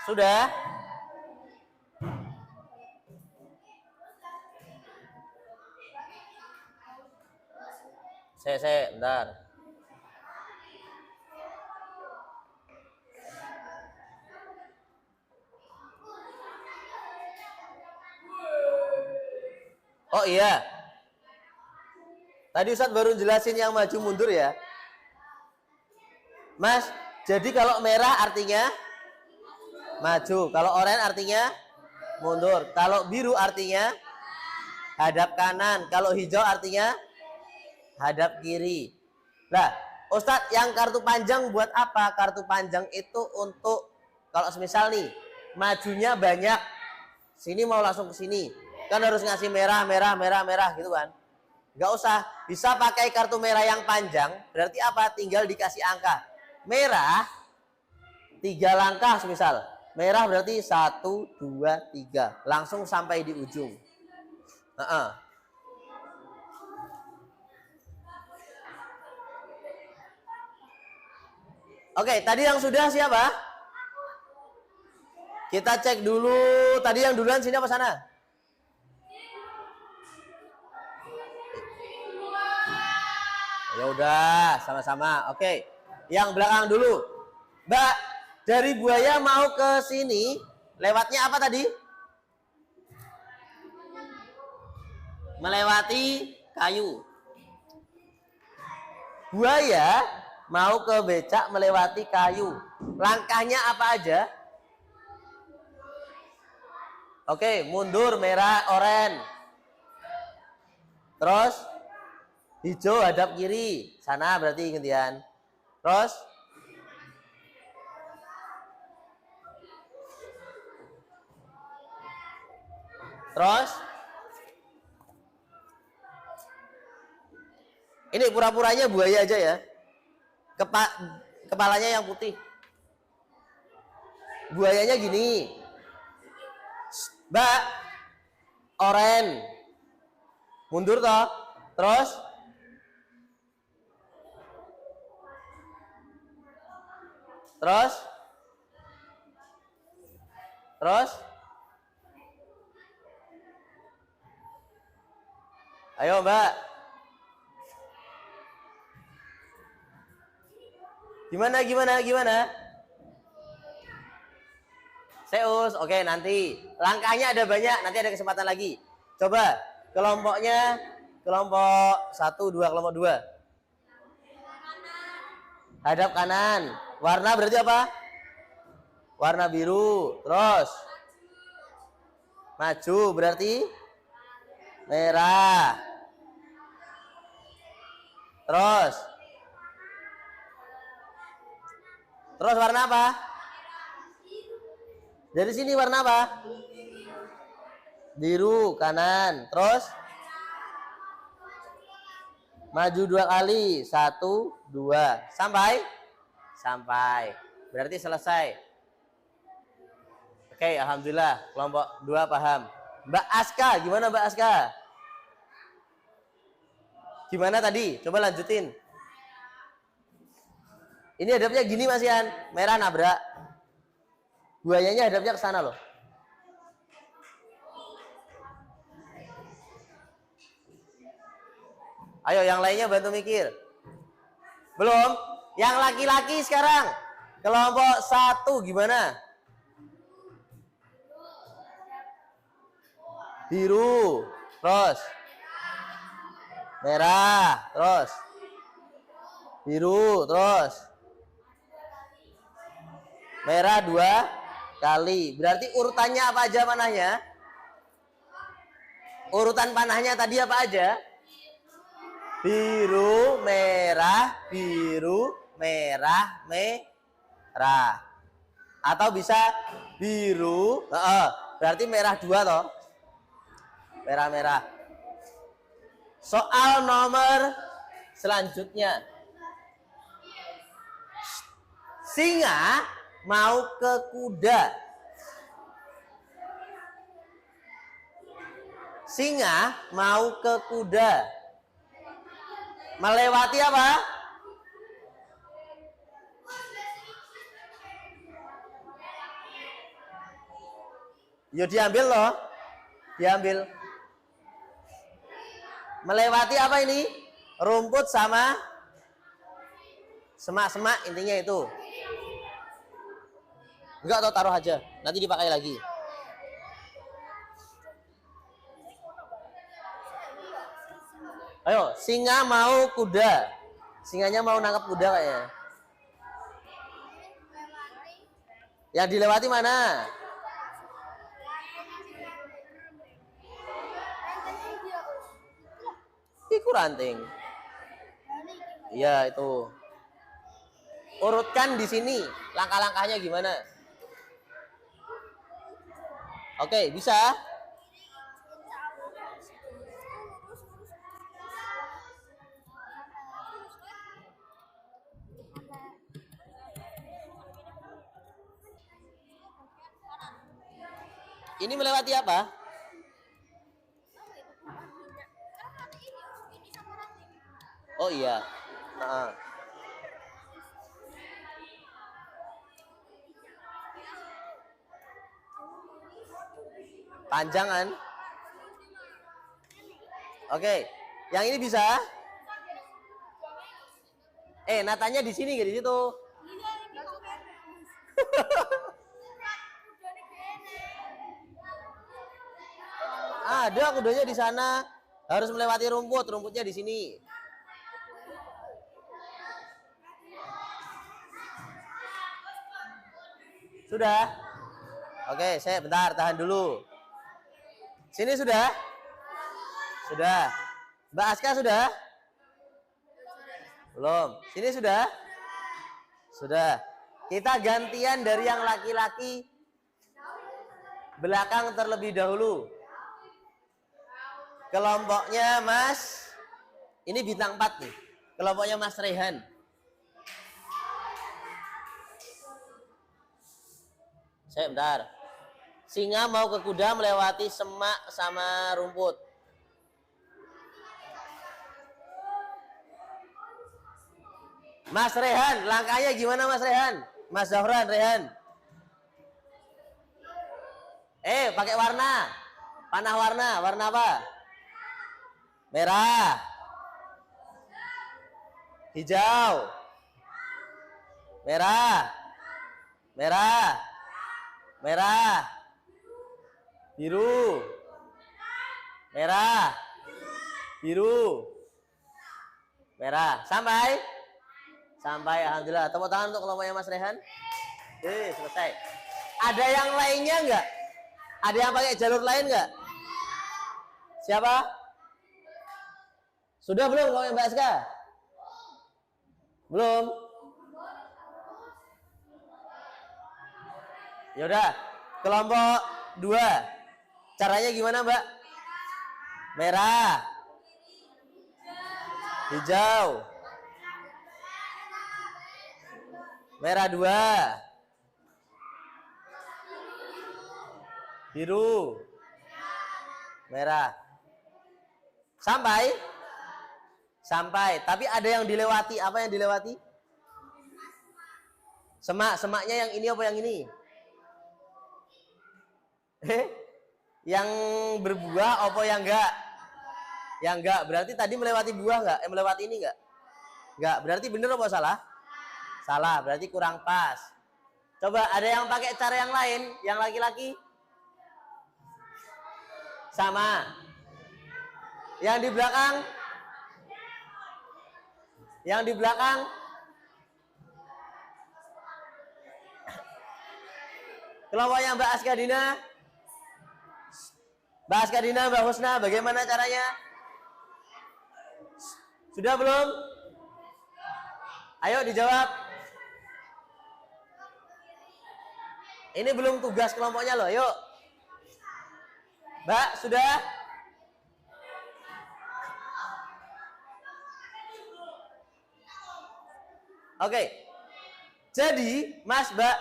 Sudah? Bentar. Oh iya. Tadi Ustadz baru jelasin yang maju mundur ya. Mas, jadi kalau merah artinya maju. Kalau oranye artinya mundur. Kalau biru artinya hadap kanan. Kalau hijau artinya hadap kiri. Nah, Ustadz yang kartu panjang buat apa? Kartu panjang itu untuk kalau semisal nih majunya banyak. Sini mau langsung ke sini. Kan harus ngasih merah gitu kan. Nggak usah, bisa pakai kartu merah yang panjang. Berarti apa? Tinggal dikasih angka. Merah 3 langkah semisal. Merah berarti 1, 2, 3. Langsung sampai di ujung. Oke, tadi yang sudah siapa? Kita cek dulu. Tadi yang duluan sini apa sana? Ya udah, sama-sama. Oke. Yang belakang dulu. Mbak, dari buaya mau ke sini, lewatnya apa tadi? Melewati kayu. Buaya mau ke becak melewati kayu. Langkahnya apa aja? Oke, mundur merah, oranye. Terus hijau hadap kiri. Sana berarti gantian. Terus ini pura-puranya buaya aja ya. Kepalanya yang putih. Buayanya gini. Mbak, oranye. Mundur toh. Terus ayo Mbak. Gimana? Seus, oke nanti. Langkahnya ada banyak, nanti ada kesempatan lagi. Coba kelompoknya, kelompok 1, 2, kelompok 2. Hadap kanan. Warna berarti apa? Warna biru. Terus maju berarti merah. Terus warna apa? Dari sini warna apa? Biru kanan. Terus maju 2 kali. 1, 2. Sampai. Berarti selesai. Oke, alhamdulillah. Kelompok 2 paham. Mbak Aska, gimana Mbak Aska? Gimana tadi? Coba lanjutin. Ini hadapnya gini Mas Yan. Merah nabrak. Buayanya hadapnya ke sana loh. Ayo yang lainnya bantu mikir. Belum? Yang laki-laki sekarang. Kelompok 1 gimana? Biru. Terus merah. Terus biru. Terus merah 2 kali. Berarti urutannya apa aja panahnya? Urutan panahnya tadi apa aja? Biru, merah, merah. Atau bisa biru, berarti merah 2 toh. Merah. Soal nomor selanjutnya. Singa mau ke kuda. Singa mau ke kuda. Melewati apa? Yo diambil loh. Diambil. Melewati apa ini? rumput sama semak-semak, intinya itu. Enggak, atau taruh aja, nanti dipakai lagi. Ayo, singa mau kuda. Singanya mau nangkap kuda kayaknya. Yang dilewati mana? Iku ranting. Iya, itu. Urutkan di sini. Langkah-langkahnya gimana? Oke, bisa? Ini melewati apa? Oh iya. Nah. Panjangan. Oke. Yang ini bisa? Natanya di sini, nggak di situ. Ada kudanya di sana. Harus melewati rumput. Rumputnya di sini. Sudah? Oke, saya bentar, tahan dulu. Sini sudah? Sudah. Mbak Aska sudah? Belum. Sini sudah? Sudah. Kita gantian dari yang laki-laki belakang terlebih dahulu. Kelompoknya Mas, ini bintang 4 nih. Kelompoknya Mas Rehan. Saya bentar. Singa mau ke kuda melewati semak sama rumput. Mas Rehan, langkahnya gimana Mas Rehan? Mas Zahran, Rehan. Pakai warna. Panah warna. Warna apa? Merah. Hijau. Merah. Merah. Merah. Biru. Merah. Biru. Merah. Sampai? Sampai, alhamdulillah. Tepuk tangan untuk kelompoknya Mas Rehan. Selesai. Ada yang lainnya enggak? Ada yang pakai jalur lain enggak? Siapa? Sudah belum kelompoknya Mbak Aska? Belum? Yaudah, kelompok 2. Caranya gimana, Mbak? Merah. Hijau. Merah 2. Biru. Merah. Sampai? Sampai. Tapi ada yang dilewati. Apa yang dilewati? Semak. Semaknya yang ini apa yang ini? Yang berbuah apa yang enggak? Yang enggak. Berarti tadi melewati buah enggak? Melewati ini enggak? Enggak. Berarti bener apa salah? Salah. Berarti kurang pas. Coba ada yang pakai cara yang lain? Yang laki-laki? Sama. Yang di belakang? Yang di belakang? Kelompoknya Mbak Askadina? Mbak Askadina, Mbak Husna, bagaimana caranya? Sudah belum? Ayo dijawab. Ini belum tugas kelompoknya loh, yuk. Mbak, sudah? Oke. Jadi, Mas, Mbak,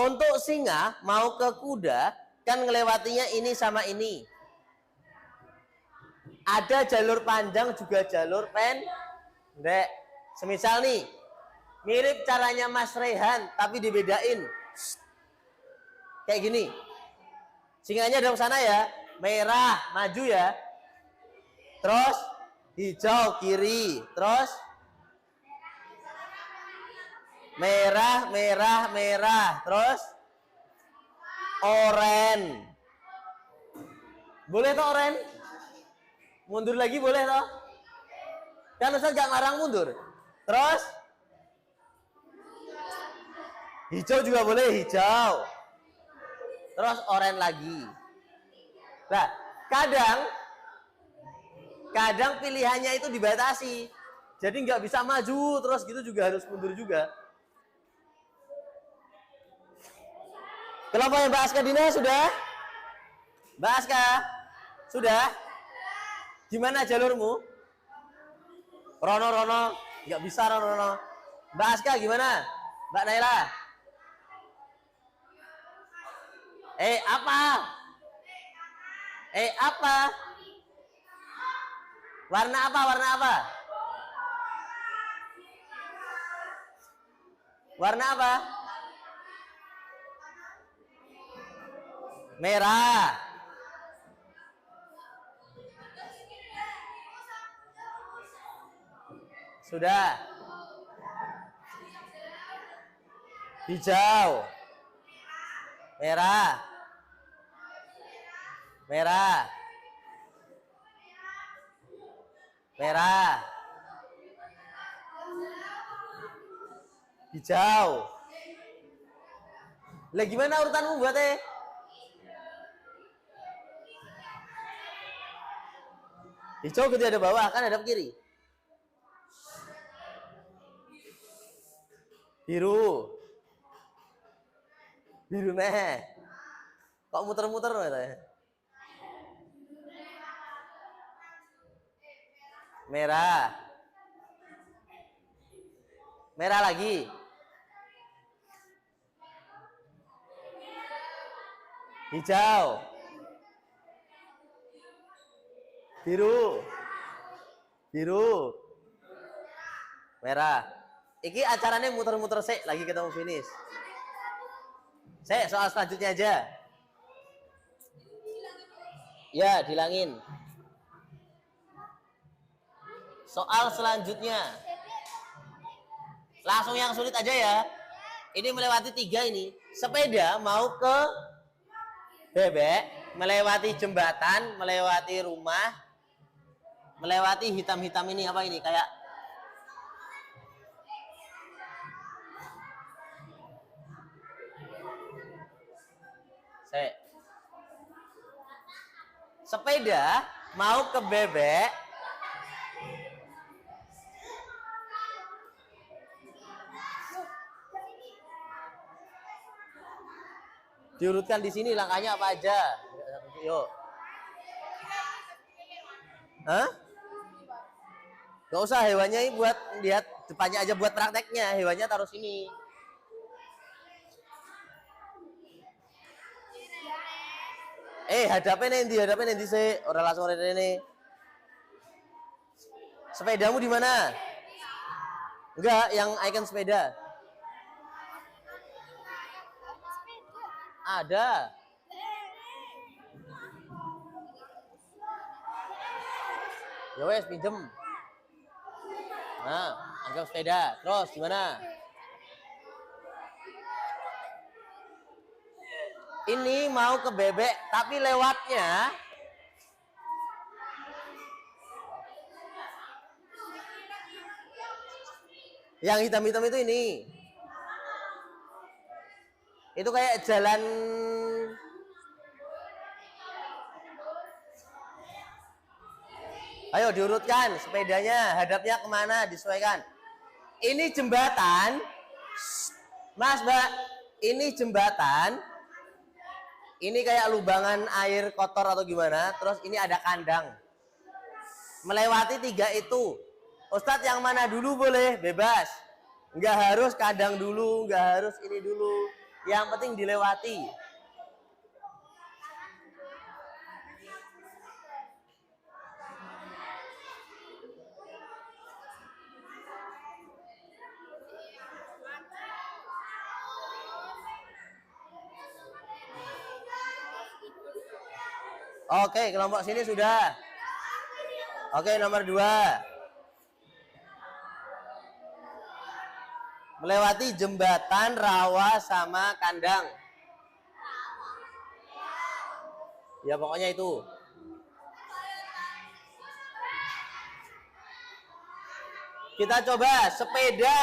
untuk singa mau ke kuda, kan ngelewatinya ini sama ini. Ada jalur panjang juga jalur pendek. Semisal nih, mirip caranya Mas Rehan, tapi dibedain. Kayak gini. Singanya dari sana ya, merah, maju ya. Terus Hijau kiri. Terus merah, merah, merah. Terus oren. Boleh toh oren? Mundur lagi boleh toh? Kan Ustaz gak ngarang mundur. Terus hijau juga boleh, hijau. Terus oren lagi. Nah, kadang pilihannya itu dibatasi. Jadi nggak bisa maju terus gitu, juga harus mundur juga. Kelompoknya Mbak Aska Dina sudah? Mbak Aska sudah? Gimana jalurmu? Rono, nggak bisa Rono. Mbak Aska gimana? Mbak Naila? Apa? Apa? Warna apa? Warna apa? Warna apa? Merah. Sudah. Hijau. Merah. Merah. Merah. Hijau. Lah gimana urutanmu buatnya? Hijau gitu ada bawah, kan ada kiri. Biru. Biru meh. Kok muter-muter katanya? Merah. Merah lagi. Hijau. Biru. Biru. Merah. Iki acaranya muter-muter sik lagi ketemu finish. Soal selanjutnya aja. Ya, dilangin. Soal selanjutnya. Langsung yang sulit aja ya. Ini melewati 3 ini. Sepeda mau ke Bebek, melewati jembatan, melewati rumah, melewati hitam-hitam ini, apa ini? Kayak sepeda mau ke Bebek, diurutkan di sini langkahnya apa aja. Yuk. Hah? Gak usah, hewannya ini buat lihat depannya aja, buat prakteknya. Hewannya taruh sini. Hadapnya nanti sih. Orang langsung ini. Sepedamu di mana? Enggak, yang icon sepeda. Ada. Ya wes, pinjem. Nah, anggap sepeda. Terus gimana? Ini mau ke Bebek, tapi lewatnya yang hitam-hitam itu ini. Itu kayak jalan. Ayo diurutkan sepedanya, hadapnya kemana, disesuaikan. Ini jembatan. Mas, Mbak, ini jembatan. Ini kayak lubangan air kotor atau gimana. Terus ini ada kandang. Melewati 3 itu. Ustadz yang mana dulu boleh, bebas. Nggak harus kandang dulu, nggak harus ini dulu. Yang penting dilewati. Oke, kelompok sini sudah. Oke, nomor 2. Melewati jembatan, rawa, sama kandang. Ya pokoknya itu. Kita coba sepeda.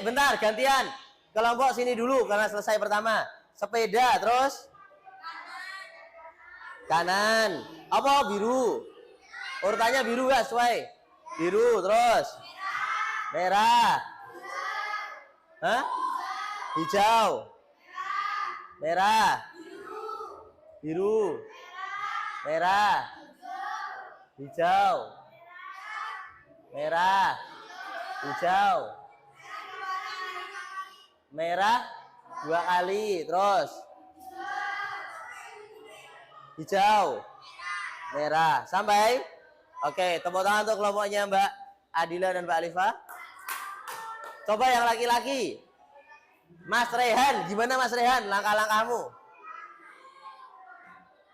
Bentar, gantian. Kelompok sini dulu karena selesai pertama. Sepeda, terus kanan. Apa? Biru. Urutannya biru ya, sesuai. Biru, terus merah. Hah? Hijau. Merah. Biru. Merah. Hijau. Merah. Hijau. Merah 2 kali, terus hijau, merah, sampai. Oke, tepuk tangan untuk kelompoknya Mbak Adila dan Mbak Alifa. Coba yang laki-laki. Mas Rehan, gimana Mas Rehan langkah-langkahmu?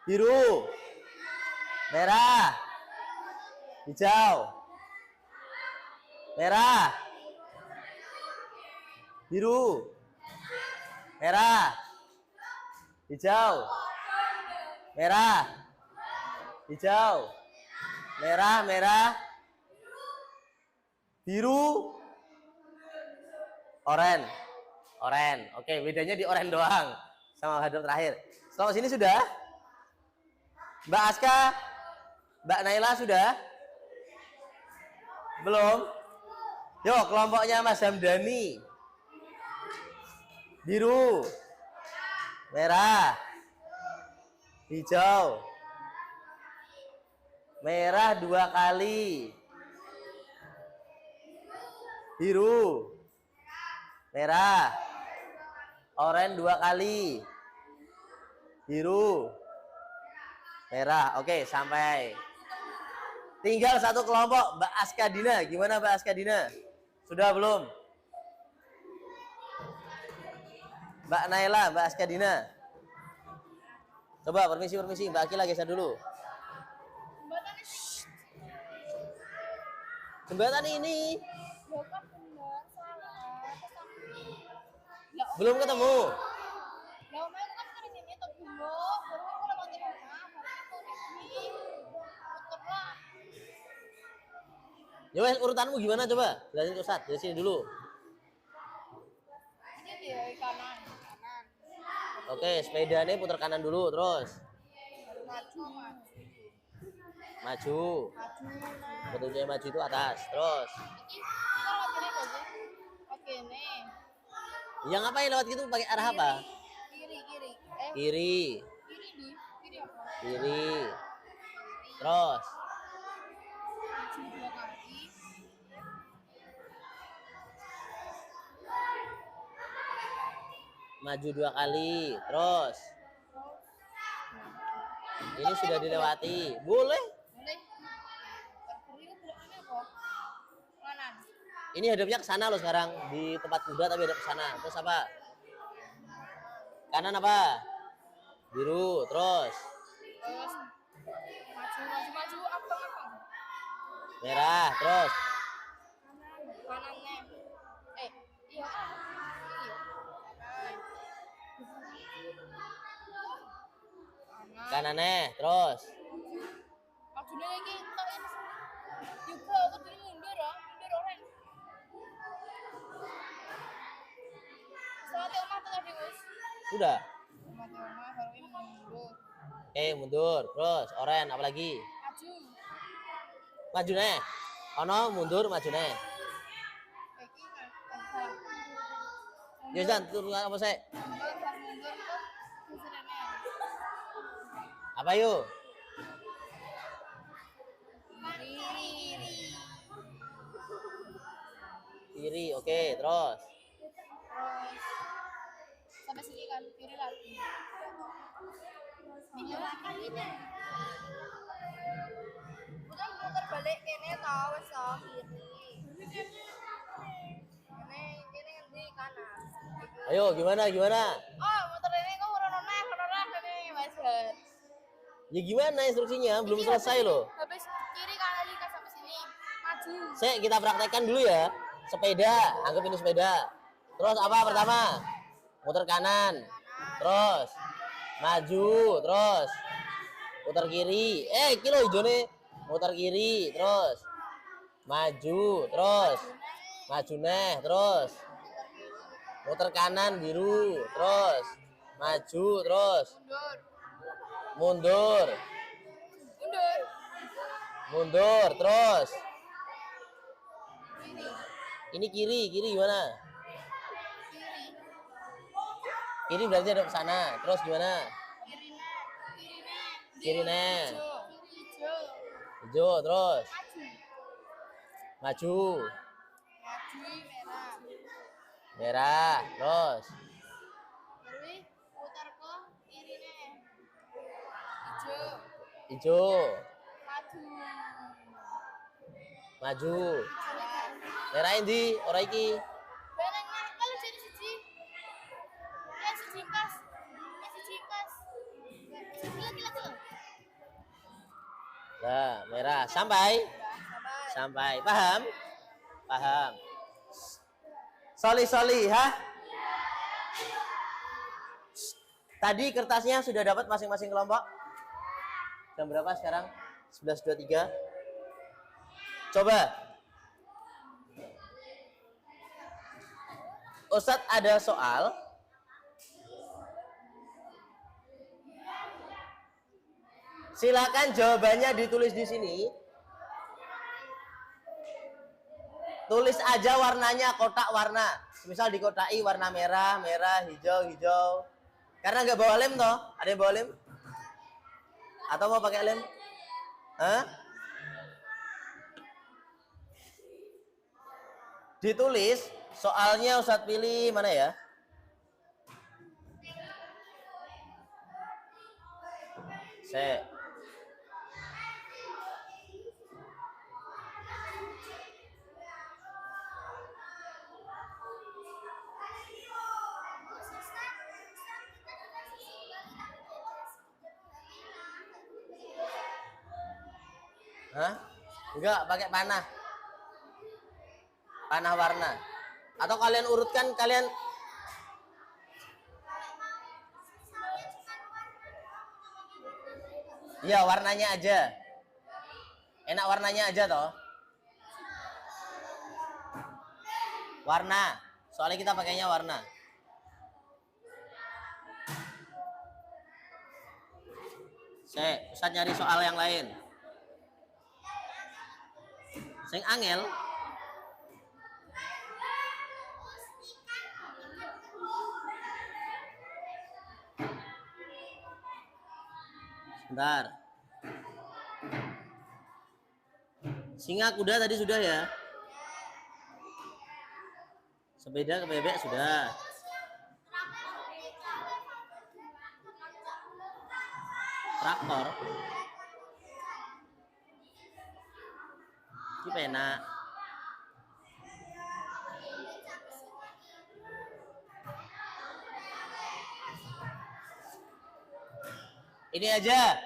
Biru, merah, hijau, merah, biru, merah, hijau, merah, hijau, merah, merah, biru, oranye. Oranye. Oke, bedanya di oranye doang sama hadap terakhir. Sampai sini sudah? Mbak Aska, Mbak Naila sudah? Belum? Yuk, kelompoknya Mas Hamdani. Biru, merah, hijau, merah 2 kali, biru, merah, oranye 2 kali, biru, merah. Oke, sampai. Tinggal satu kelompok, Mbak Aska Dina. Gimana Mbak Aska Dina? Sudah belum? Mbak Naila, Mbak Aska Dina. Coba permisi, Mbak Akila geser dulu. Jembatan ini. Belum ketemu. Ya wes, urutanmu gimana coba? Jelasin ke Ustaz, dari sini dulu. Ini di kanan. Oke, sepeda ini putar kanan dulu, terus Maju. maju. Bentuknya maju itu atas, terus. Oke, nih. Yang ngapain lewat gitu pakai arah apa? Kiri. Kiri. Kiri apa? Kiri. Terus Maju 2 kaki. maju 2 kali, terus ini sudah dilewati. Boleh. Boleh. Kiri itu belakangnya apa? Kanan. Ini hadapnya ke sana loh sekarang, di tempat kuda tapi hadap ke sana. Terus apa? Kanan apa? Biru, terus Terus maju abang. merah, terus Kanannya. Iya. Kanan. kanannya, terus Majunya lagi entokin. Juga aku tadi mundur orang. Soalnya omah tuh tadi Gus. sudah. Omah baru ini mundur. Mundur, terus oranye, apa lagi? Maju. Maju nih. Ono mundur, maju nih. Iki kan. Ya jangan turun apa saya? Mundur kok kusurane. Apa yuk? Kiri, oke, terus Terus sampai sini kan kiri lagi. Ini lagi nih. Udah muter balik kene tau wis kiri. Ini ngendi kanan. ayo gimana? Oh, muter ini kok ora ini wis. Ya gimana instruksinya? Belum selesai loh. Habis kiri Kita praktekkan dulu ya. Sepeda, anggap ini sepeda. Terus apa pertama? Muter kanan. Terus maju, terus putar kiri. Kilo hijau nih. Muter kiri, terus maju, terus maju neh, terus muter kanan biru, terus maju, terus mundur, mundur, terus ini kiri gimana? Kiri berarti ada ke sana. Terus gimana? Kiri nih. Hijau, terus maju. Merah, terus putar ke kiri nih. hijau. Maju. Maju. Merah ini, orang iki. Barang nah, kalau jadi siji. Siji kas. Siji kas. Kilo. Nah, merah. Sampai. Paham? Paham. Soli, ha? Tadi kertasnya sudah dapat masing-masing kelompok? Jam berapa sekarang? 11.23. Coba. Ustadz ada soal. Silakan jawabannya ditulis di sini. Tulis aja warnanya, kotak warna. Misal dikotai warna merah, hijau. Karena nggak bawa lem toh? Ada yang bawa lem? Atau mau pakai lem? Hah? Ditulis, soalnya Ustadz pilih mana ya? Hah? Enggak, pakai panah. Panah warna. Atau kalian urutkan, kalian iya, warnanya aja. Enak warnanya aja toh. Warna. Soalnya kita pakainya warna. Ustaz nyari soal yang lain. Sing angel. Sebentar. Singa kuda tadi sudah ya. Sepeda ke bebek sudah. Traktor. Ini pena. Ini aja.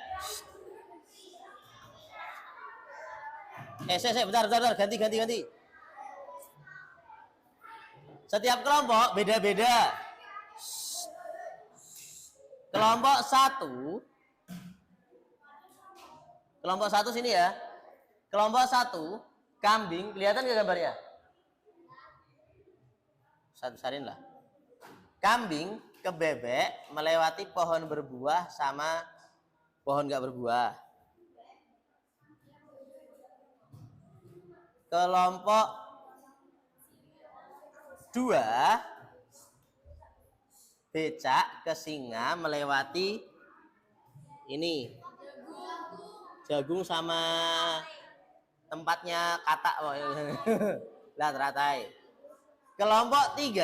Bentar, ganti. Setiap kelompok beda-beda. Kelompok satu sini ya. Kelompok 1 kambing, kelihatan nggak gambarnya? Besarin lah. Kambing ke bebek melewati pohon berbuah sama pohon nggak berbuah. Kelompok 2 becak ke singa melewati ini jagung sama tempatnya katak. Lah teratai. Kelompok 3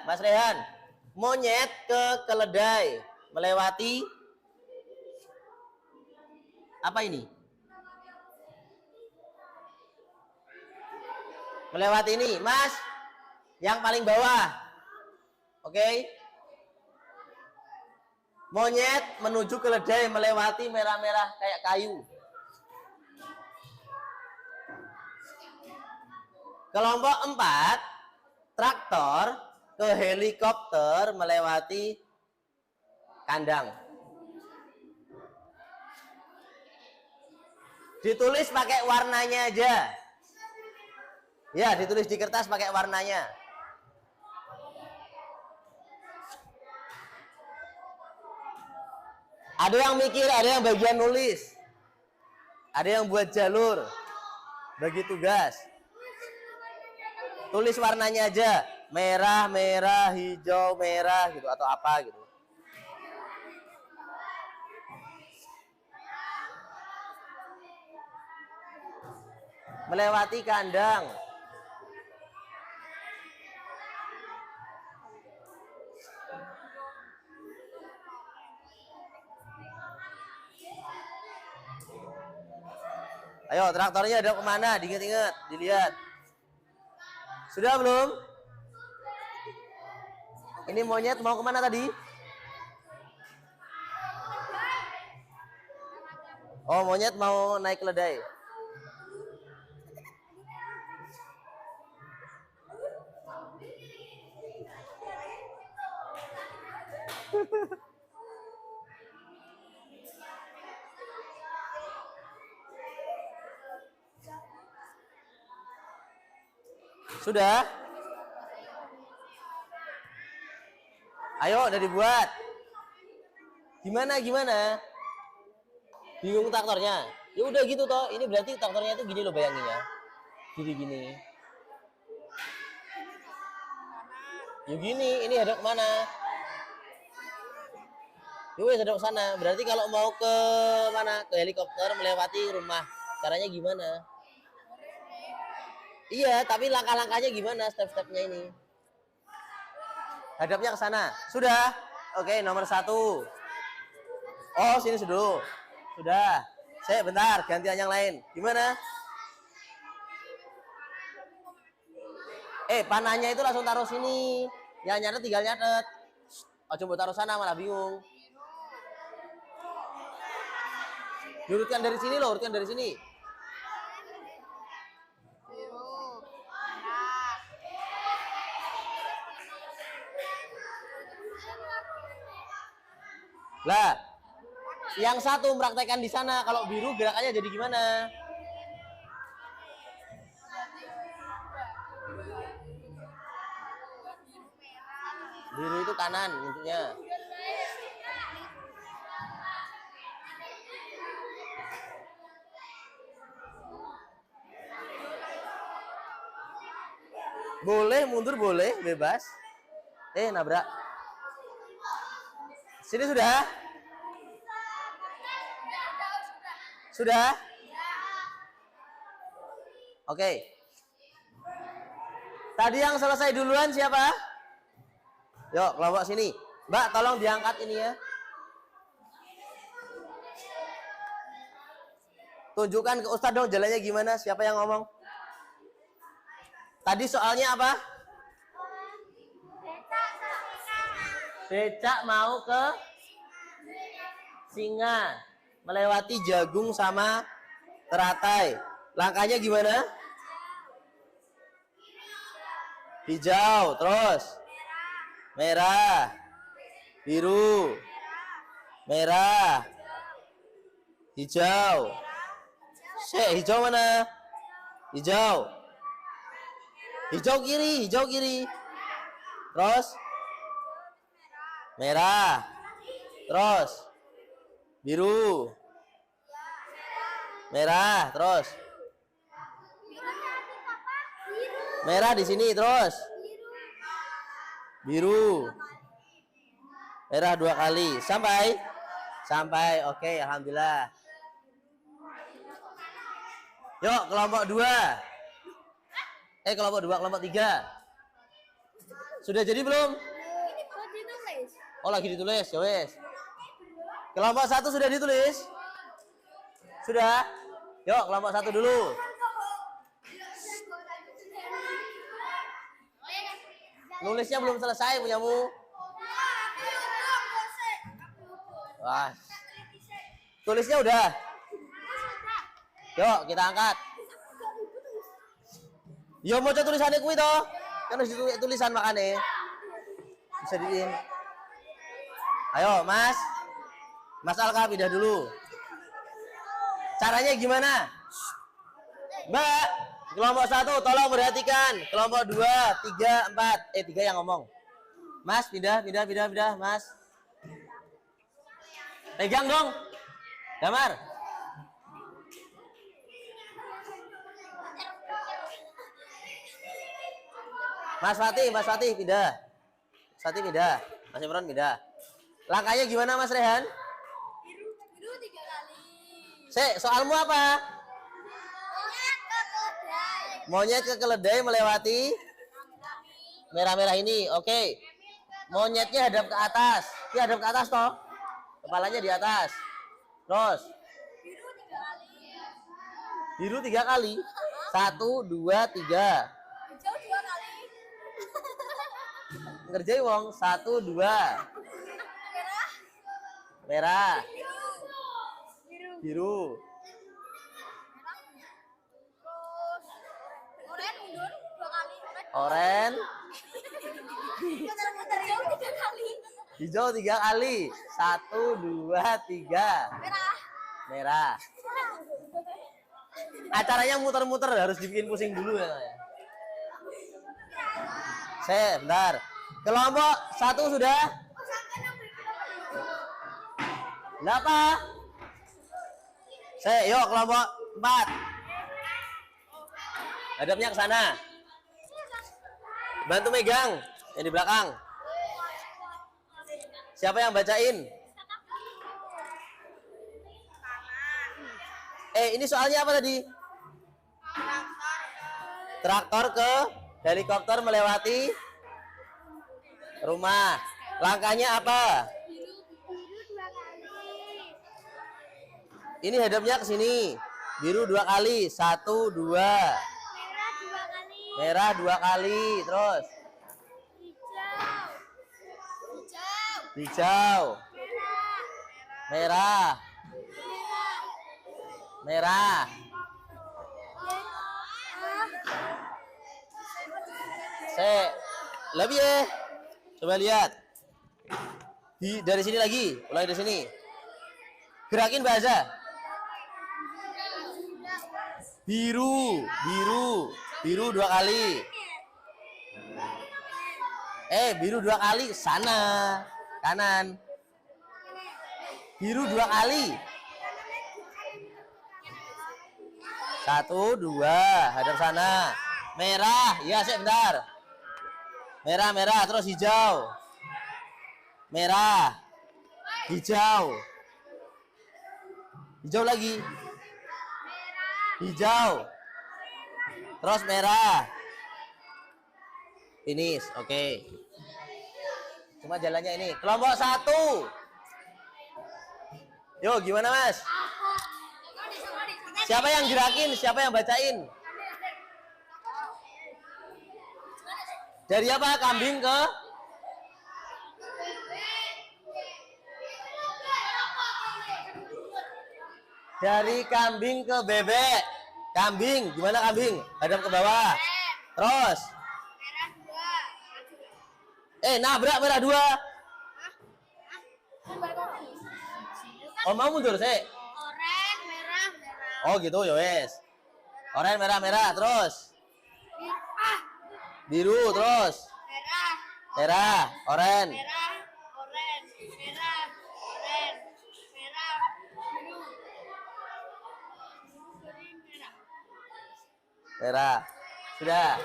Mas Rehan, monyet ke keledai melewati apa ini? Melewati ini, Mas. Yang paling bawah. Oke. Monyet menuju keledai melewati merah-merah kayak kayu. Kelompok 4, traktor ke helikopter melewati kandang. Ditulis pakai warnanya aja. Ya, ditulis di kertas pakai warnanya. Ada yang mikir, ada yang bagian nulis. Ada yang buat jalur. Bagi tugas. Tulis warnanya aja. Merah, merah, hijau, merah gitu atau apa gitu. Melewati kandang. Ayo, traktornya ada kemana? Diingat-ingat, dilihat. Sudah belum? Ini monyet mau kemana tadi? Oh, monyet mau naik keledai. Sudah? Ayo, udah dibuat. Gimana? Bingung traktornya? Ya udah gitu toh. Ini berarti traktornya itu gini loh bayanginnya. Gini. Ya gini, ini hadap kemana? Yowes hadap sana. Berarti kalau mau ke mana? Ke helikopter melewati rumah. Caranya gimana? Iya, tapi langkah-langkahnya gimana? Step-stepnya ini. Hadapnya ke sana. Sudah? Oke, nomor 1. Oh, sini dulu. Sudah. Saya bentar, gantian yang lain. Gimana? Panahnya itu langsung taruh sini. Yang nyatet tinggal nyatet. Oh, coba taruh sana malah bingung. Diurutkan dari sini loh, urutkan dari sini. Lah, yang satu mempraktekkan di sana. Kalau biru gerakannya jadi gimana? Biru itu kanan intinya. Boleh mundur, boleh bebas. Nabrak. Sini sudah? Sudah? Oke. Tadi yang selesai duluan siapa? Yuk, kelompok sini. Mbak, tolong diangkat ini ya. Tunjukkan ke Ustadz dong jalannya gimana? Siapa yang ngomong? Tadi soalnya apa? Becak mau ke singa. Melewati jagung sama teratai. Langkahnya gimana? Hijau, terus merah, biru, merah, hijau. Hijau mana? Hijau. Hijau kiri. Terus merah. Terus biru. Merah, terus merah di sini, terus biru. Merah 2 kali. Sampai. Oke, alhamdulillah. Yuk, kelompok 2. Kelompok 3. Sudah jadi belum? Oh, lagi ditulis. Ya wes. Kelompok 1 sudah ditulis? Sudah? Yuk, kelompok 1 dulu. Nulisnya belum selesai punyamu. Wah. Tulisnya udah. Yuk, kita angkat. Yo mau tulisannya kuwi toh. Kan harus ditulis tulisan makane. Bisa diin. Ayo, Mas. Mas Alka pindah dulu. Caranya gimana? Mbak, kelompok 1 tolong perhatikan. Kelompok 2, 3, 4. 3 yang ngomong. Mas, pindah, Mas. Pegang dong. Damar. Mas Fatih pindah. Pindah. Mas Imron pindah. Langkahnya gimana Mas Rehan? Biru 3 kali. Soalmu apa? Monyet ke keledai. Monyet ke keledai melewati merah-merah ini. Oke. Monyetnya hadap ke atas. Dia hadap ke atas toh. Kepalanya di atas. Terus. Biru 3 kali. Biru 3 kali. 1, 2, 3. Hijau 2 kali. Ngerjain wong. 1, 2. Merah. Merah. Biru. Biru. Terus oren mundur 2 kali. Oren. Muter-muter hijau 3 kali. Hijau 3 kali. 1, 2, 3. Merah. Merah. Acaranya muter-muter, harus dibikin pusing dulu ya. Bentar. Kelompok 1 sudah? Berapa? Yuk kelompok 4. Hadapnya ke sana. Bantu megang yang di belakang. Siapa yang bacain? Ini soalnya apa tadi? Traktor ke helikopter melewati rumah. Langkahnya apa? Biru 2 kali. Ini hadapnya ke sini. Biru 2 kali. 1, 2. Merah 2 kali. Merah 2 kali. Terus Hijau. hijau. Merah. Merah. Merah. Lebih ya. Coba lihat. Dari sini lagi. Ulangi dari sini. Gerakin bahasa. Biru. Biru 2 kali. Biru 2 kali. Sana. Kanan. Biru 2 kali. 1, 2. Hadap sana. Merah. Iya, bentar. Merah. Terus hijau. Merah. Hijau. Hijau lagi. Hijau. Terus merah. Finish. Oke. Cuma jalannya ini. Kelompok 1. Yo, gimana Mas? Siapa yang gerakin? Siapa yang bacain? Dari apa? Kambing ke? Dari kambing ke bebek. Kambing, gimana kambing? Hadap ke bawah. Terus. Nabrak merah 2. Oh, mau mundur sih? Oren, merah. Oh gitu, ya wes. Oren, merah. Terus. Biru, terus. Merah, oren. Merah. Sudah.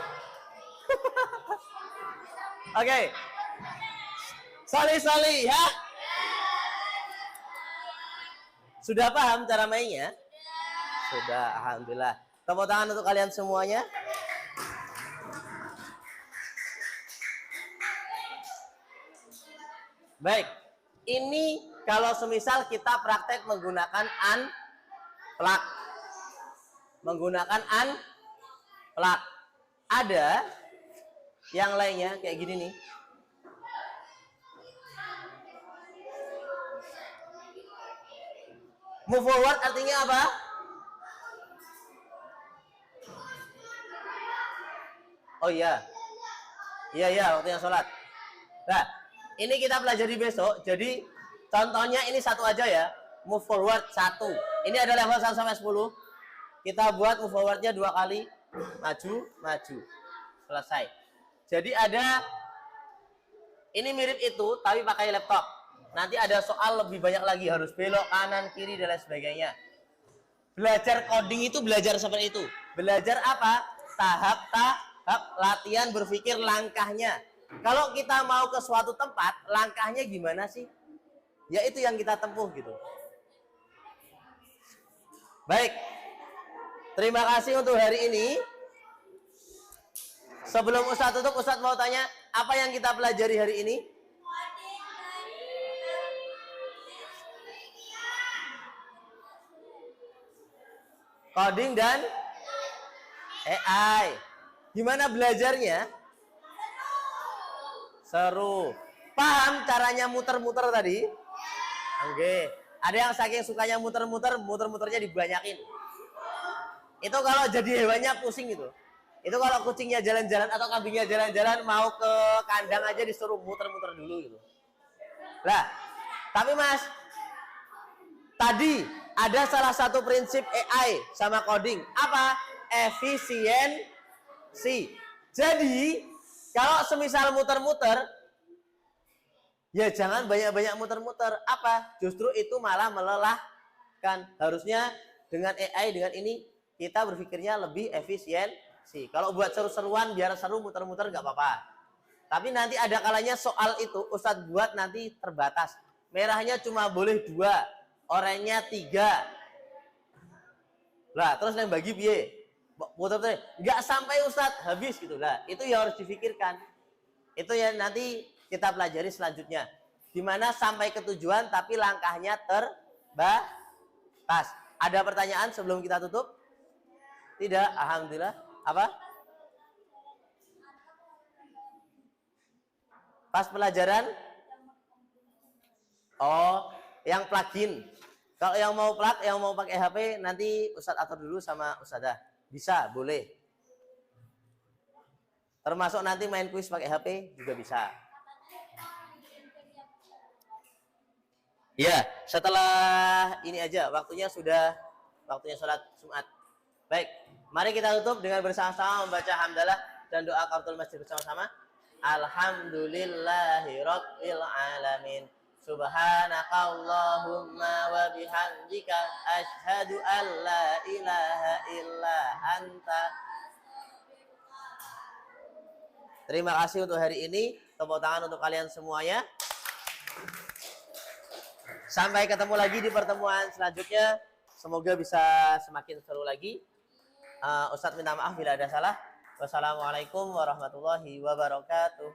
Oke. Sali ya. Sudah paham cara mainnya? Sudah, alhamdulillah. Tepuk tangan untuk kalian semuanya. Baik. Ini kalau semisal kita praktek menggunakan unplug. Ada yang lainnya kayak gini nih. Move forward artinya apa? Oh iya. Iya, waktunya sholat. Nah, ini kita pelajari besok. Jadi, contohnya ini satu aja ya. Move forward 1. Ini ada level 1 sampai 10. Kita buat move forwardnya 2 kali. Maju. Selesai. Jadi ada, ini mirip itu, tapi pakai laptop. Nanti ada soal lebih banyak lagi. Harus belok, kanan, kiri, dan lain sebagainya. Belajar coding itu belajar seperti itu. Belajar apa? Tahap latihan berpikir langkahnya. Kalau kita mau ke suatu tempat, langkahnya gimana sih? Ya itu yang kita tempuh gitu. Baik. Terima kasih untuk hari ini. Sebelum Ustadz tutup, Ustadz mau tanya, apa yang kita pelajari hari ini? Coding dan AI. Gimana belajarnya? Seru. Paham caranya muter-muter tadi? Oke. Ada yang saking sukanya muter-muternya dibanyakin. Itu kalau jadi hewannya pusing itu. Itu kalau kucingnya jalan-jalan atau kambingnya jalan-jalan mau ke kandang aja disuruh muter-muter dulu gitu. Lah, tapi Mas, tadi ada salah satu prinsip AI sama coding. Apa? Efisiensi. Jadi, kalau semisal muter-muter, ya jangan banyak-banyak muter-muter. Apa? Justru itu malah melelahkan. Harusnya dengan AI, dengan ini, kita berpikirnya lebih efisiensi. Kalau buat seru-seruan, biar seru muter-muter nggak apa-apa. Tapi nanti ada kalanya soal itu, Ustadz buat nanti terbatas. Merahnya cuma boleh 2, oranye 3. Lah, terus yang bagi piye? Muter-muter, nggak sampai Ustadz, habis gitu. Lah, itu yang harus difikirkan. Itu yang nanti kita pelajari selanjutnya. Dimana sampai ke tujuan tapi langkahnya terbatas. Ada pertanyaan sebelum kita tutup? Tidak, alhamdulillah. Apa? Pas pelajaran? Oh, yang plugin. Kalau yang mau yang mau pakai HP nanti Ustadz atur dulu sama Ustadzah. Bisa, boleh. Termasuk nanti main kuis pakai HP juga bisa. Ya, setelah ini aja waktunya sholat Jumat. Baik, mari kita tutup dengan bersama-sama membaca hamdalah dan doa kafatul masjid bersama-sama. Alhamdulillahirabbil alamin. Subhanakallahumma wa bihamdika asyhadu an la ilaha illa anta. Terima kasih untuk hari ini. Tepuk tangan untuk kalian semuanya. Sampai ketemu lagi di pertemuan selanjutnya. Semoga bisa semakin seru lagi. Ustadz minta maaf bila ada salah. Wassalamualaikum warahmatullahi wabarakatuh.